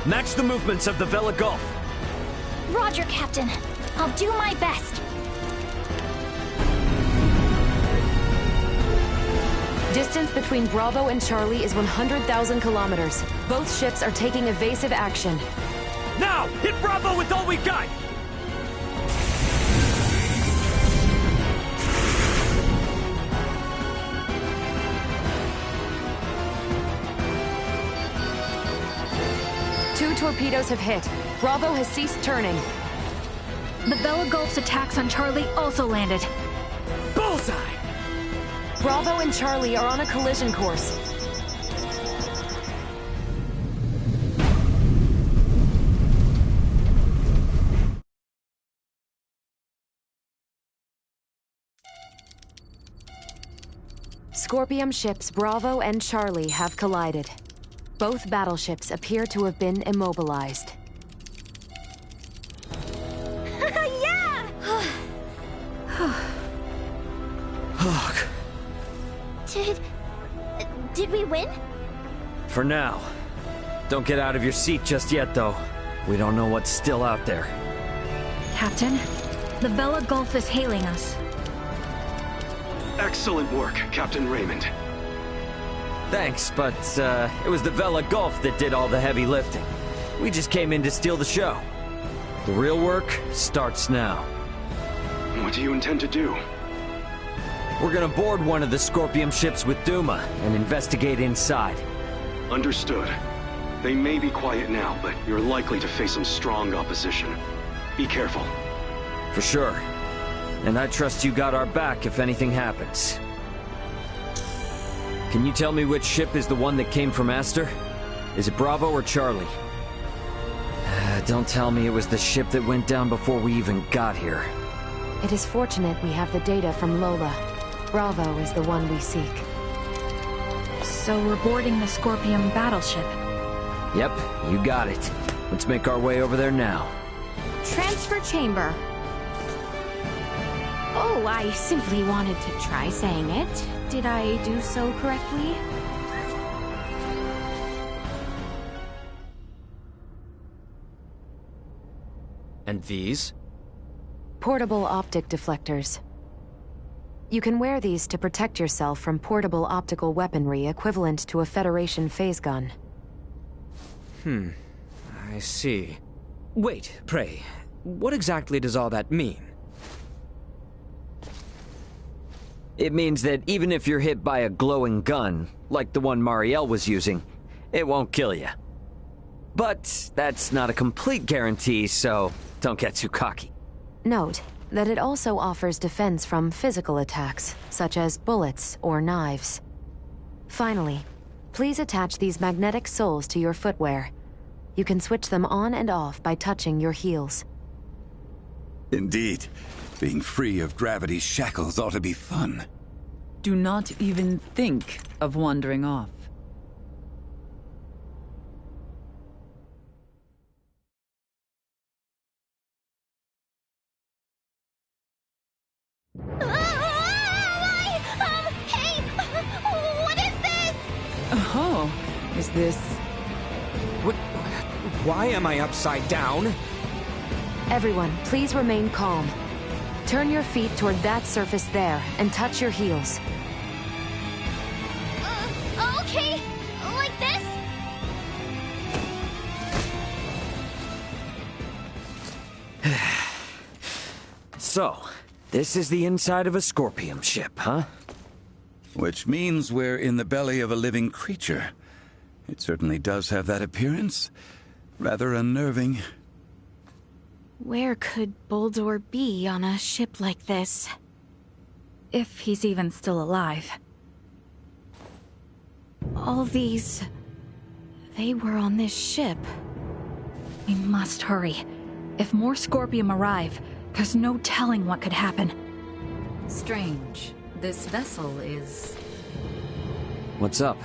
Match the movements of the Vela Gulf. Roger, Captain. I'll do my best. Distance between Bravo and Charlie is 100,000 kilometers. Both ships are taking evasive action. Now! Hit Bravo with all we've got! Two torpedoes have hit. Bravo has ceased turning. The Vela Gulf's attacks on Charlie also landed. Bullseye! Bravo and Charlie are on a collision course. Scorpium ships Bravo and Charlie have collided. Both battleships appear to have been immobilized. Yeah! Ugh. Did we win? For now. Don't get out of your seat just yet, though. We don't know what's still out there. Captain, the Vela Gulf is hailing us. Excellent work, Captain Raymond. Thanks, but it was the Vela Gulf that did all the heavy lifting. We just came in to steal the show. The real work starts now. What do you intend to do? We're gonna board one of the Scorpium ships with Duma and investigate inside. Understood. They may be quiet now, but you're likely to face some strong opposition. Be careful. For sure. And I trust you got our back if anything happens. Can you tell me which ship is the one that came from Aster? Is it Bravo or Charlie? Don't tell me it was the ship that went down before we even got here. It is fortunate we have the data from Lola. Bravo is the one we seek. So we're boarding the Scorpium battleship. Yep, you got it. Let's make our way over there now. Transfer chamber. Oh, I simply wanted to try saying it. Did I do so correctly? And these? Portable optic deflectors. You can wear these to protect yourself from portable optical weaponry equivalent to a Federation phase gun. I see. Wait, pray, what exactly does all that mean? It means that even if you're hit by a glowing gun, like the one Marielle was using, it won't kill you. But that's not a complete guarantee, so don't get too cocky. Note that it also offers defense from physical attacks, such as bullets or knives. Finally, please attach these magnetic soles to your footwear. You can switch them on and off by touching your heels. Indeed. Being free of gravity's shackles ought to be fun. Do not even think of wandering off. Hey! What is this? Oh, is this... What? Why am I upside down? Everyone, please remain calm. Turn your feet toward that surface there, and touch your heels. Okay. Like this? So, this is the inside of a Scorpium ship, huh? Which means we're in the belly of a living creature. It certainly does have that appearance. Rather unnerving. Where could Boldor be on a ship like this? If he's even still alive. All these... they were on this ship. We must hurry. If more Scorpium arrive, there's no telling what could happen. Strange. This vessel is... What's up?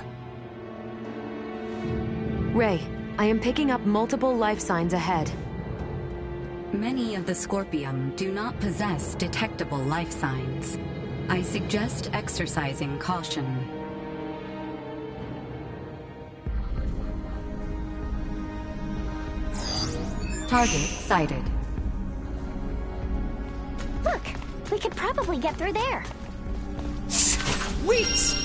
Ray, I am picking up multiple life signs ahead. Many of the Scorpium do not possess detectable life signs. I suggest exercising caution. Target sighted. Look, we could probably get through there. Sweet!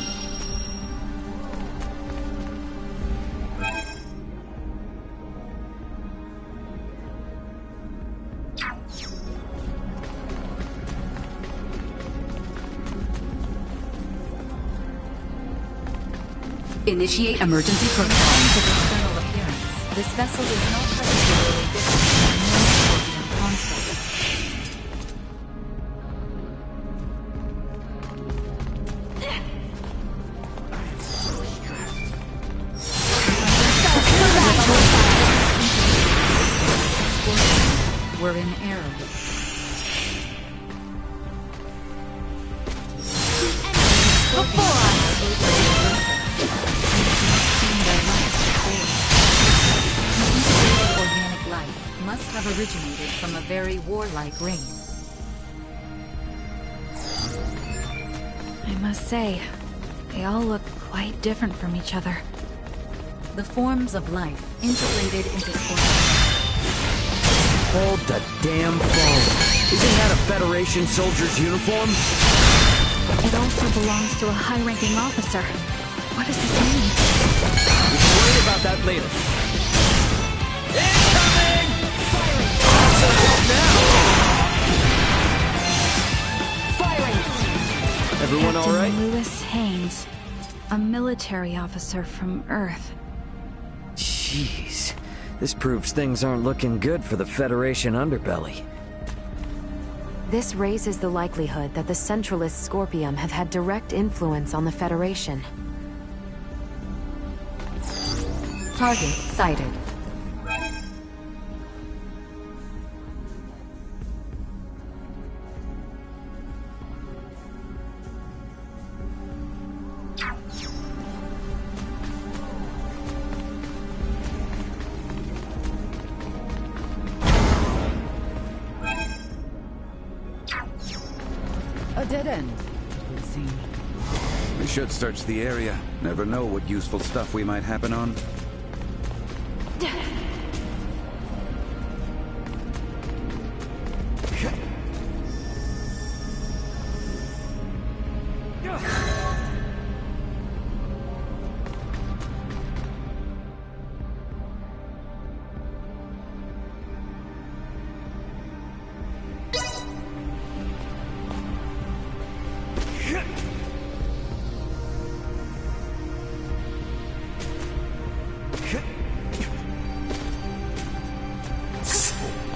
Initiate emergency protocols of external appearance. This vessel is not particularly different from known Scorpion construct. We're in error. Organic life must have originated from a very warlike race. I must say, they all look quite different from each other. The forms of life integrated into Scorpion. Hold the damn phone. Isn't that a Federation soldier's uniform? It also belongs to a high-ranking officer. What does this mean? We can worry about that later. Incoming! Firing! Everyone all right? Captain Lewis Haynes, a military officer from Earth. Jeez. This proves things aren't looking good for the Federation underbelly. This raises the likelihood that the Centralist Scorpium have had direct influence on the Federation. Target sighted. A dead end, it would seem. We should search the area. Never know what useful stuff we might happen on.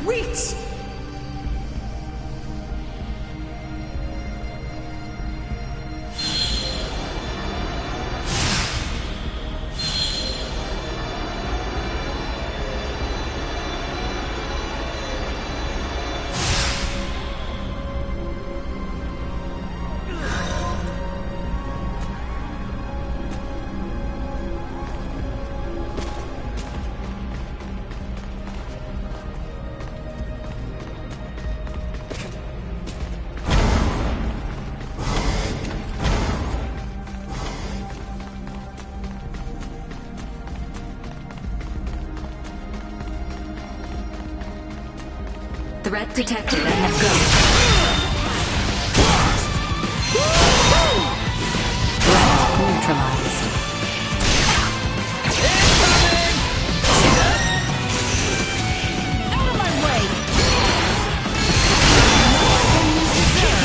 Sweet! Threat detected and have gone. Threat neutralized. Out of my way!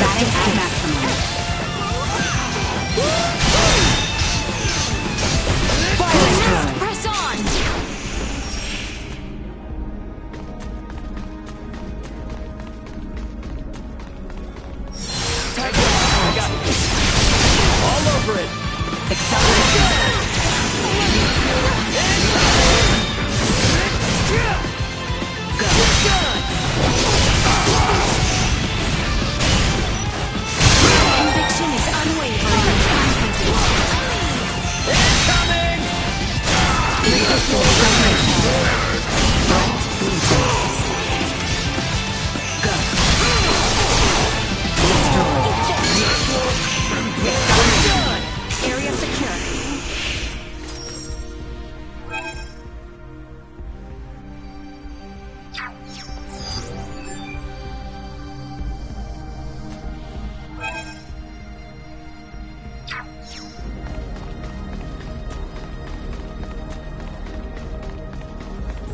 Batting at maximum. Fire! Press on! All over it! Conviction is unwavering. Incoming! Area secure.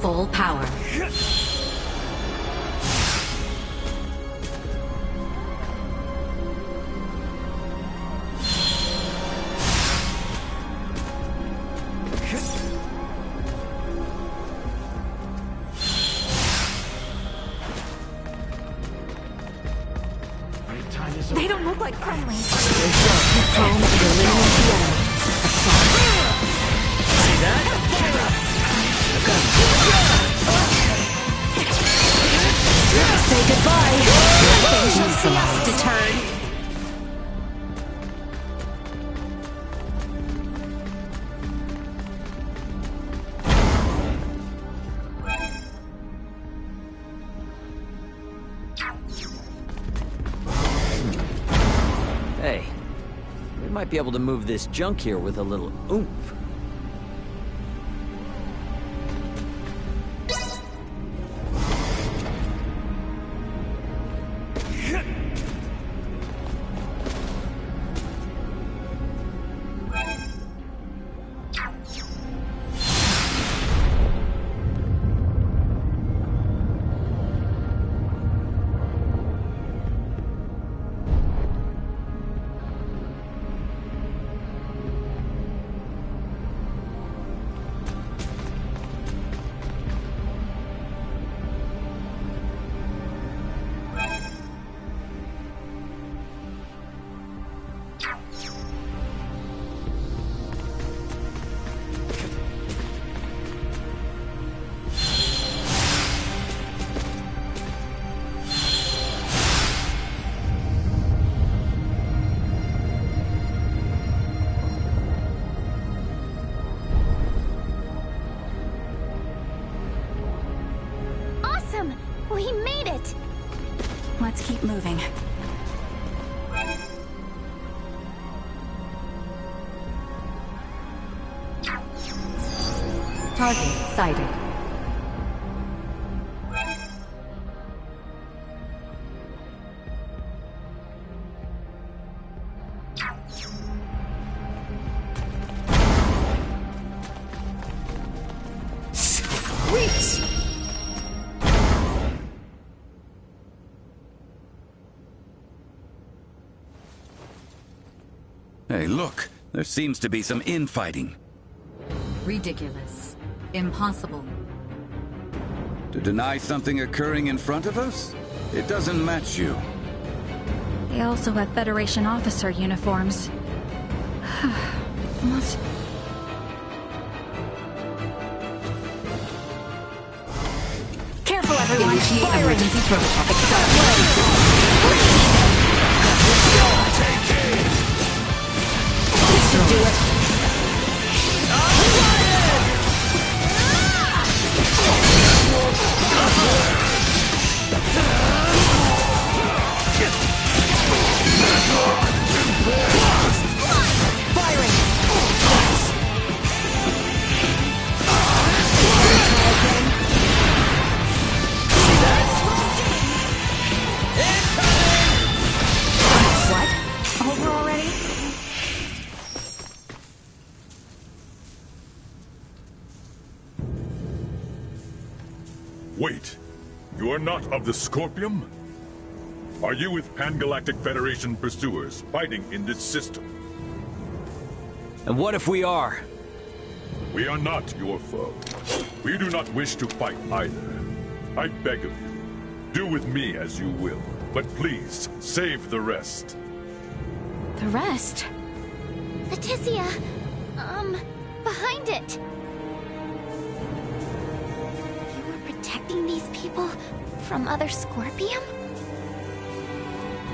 Full power. They don't look like friendlies. Home and eliminate the enemy. See that? Say goodbye. Nothing shall see us deterred. Hey, we might be able to move this junk here with a little oomph. Awesome! We made it! Let's keep moving. Target sighted. Reach! Hey, look. There seems to be some infighting. Ridiculous. Impossible. To deny something occurring in front of us? It doesn't match you. They also have Federation officer uniforms. Must... Careful, everyone! Initiate Firing! emergency protocol. This should do it! Wait, you are not of the Scorpium? Are you with Pan-Galactic Federation pursuers fighting in this system? And what if we are? We are not your foe. We do not wish to fight either. I beg of you, do with me as you will, but please, save the rest. The rest? Leticia! Behind it! You were protecting these people from other Scorpium?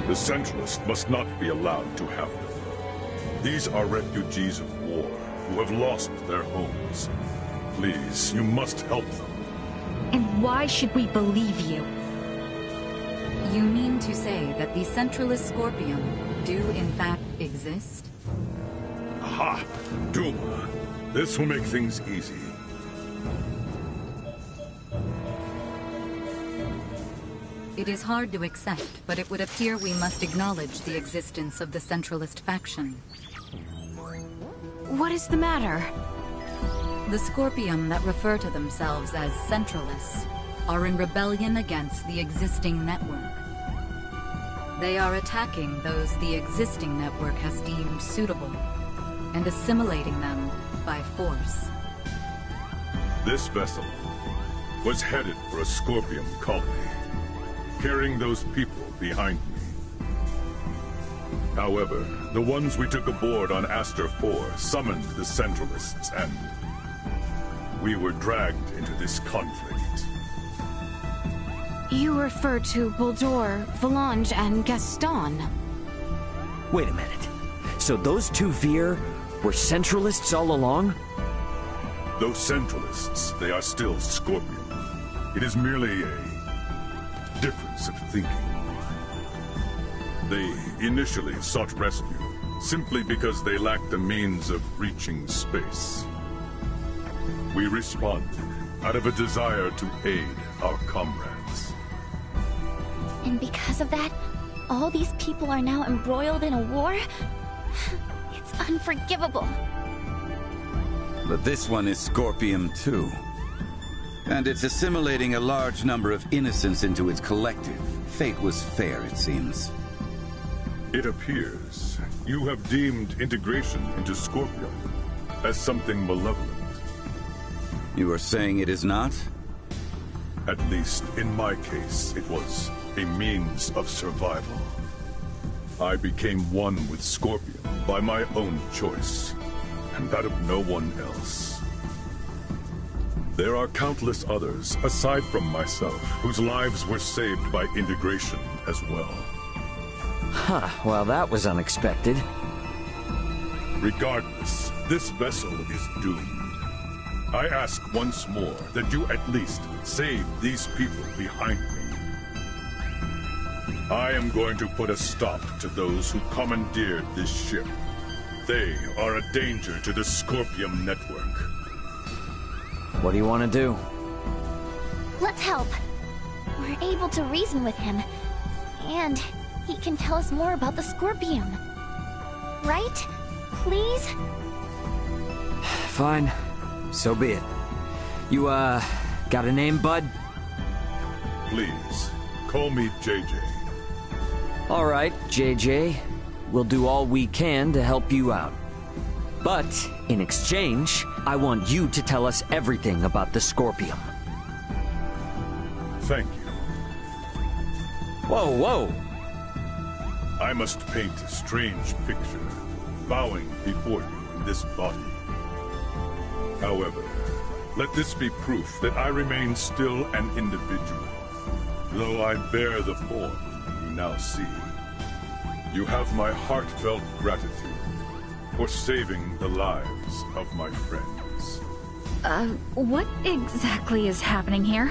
The Centralist must not be allowed to have them. These are refugees of war who have lost their homes. Please, you must help them. And why should we believe you? You mean to say that the Centralist Scorpium do in fact exist? Aha! Duma! This will make things easy. It is hard to accept, but it would appear we must acknowledge the existence of the Centralist faction. What is the matter? The Scorpium that refer to themselves as Centralists are in rebellion against the existing network. They are attacking those the existing network has deemed suitable, and assimilating them by force. This vessel was headed for a Scorpium colony, carrying those people behind me. However, the ones we took aboard on Aster 4 summoned the Centralists, and we were dragged into this conflict. You refer to Buldur, Valange, and Gaston. Wait a minute. So those two Vir were Centralists all along? Those Centralists, they are still Scorpion. It is merely a difference of thinking. They initially sought rescue, simply because they lacked the means of reaching space. We responded, out of a desire to aid our comrades. And because of that, all these people are now embroiled in a war? It's unforgivable. But this one is Scorpium too. And it's assimilating a large number of innocents into its collective. Fate was fair, it seems. It appears you have deemed integration into Scorpium as something malevolent. You are saying it is not? At least, in my case, it was a means of survival. I became one with Scorpion by my own choice, and that of no one else. There are countless others, aside from myself, whose lives were saved by integration as well. Huh, well that was unexpected. Regardless, this vessel is doomed. I ask once more that you at least save these people behind me. I am going to put a stop to those who commandeered this ship. They are a danger to the Scorpium network. What do you want to do? Let's help. We're able to reason with him, and he can tell us more about the Scorpium. Right? Please? Fine. So be it. You, got a name, bud? Please, call me JJ. All right, JJ. We'll do all we can to help you out. But, in exchange, I want you to tell us everything about the Scorpium. Thank you. Whoa, whoa! I must paint a strange picture, bowing before you in this body. However, let this be proof that I remain still an individual, though I bear the form you now see. You have my heartfelt gratitude for saving the lives of my friends. What exactly is happening here?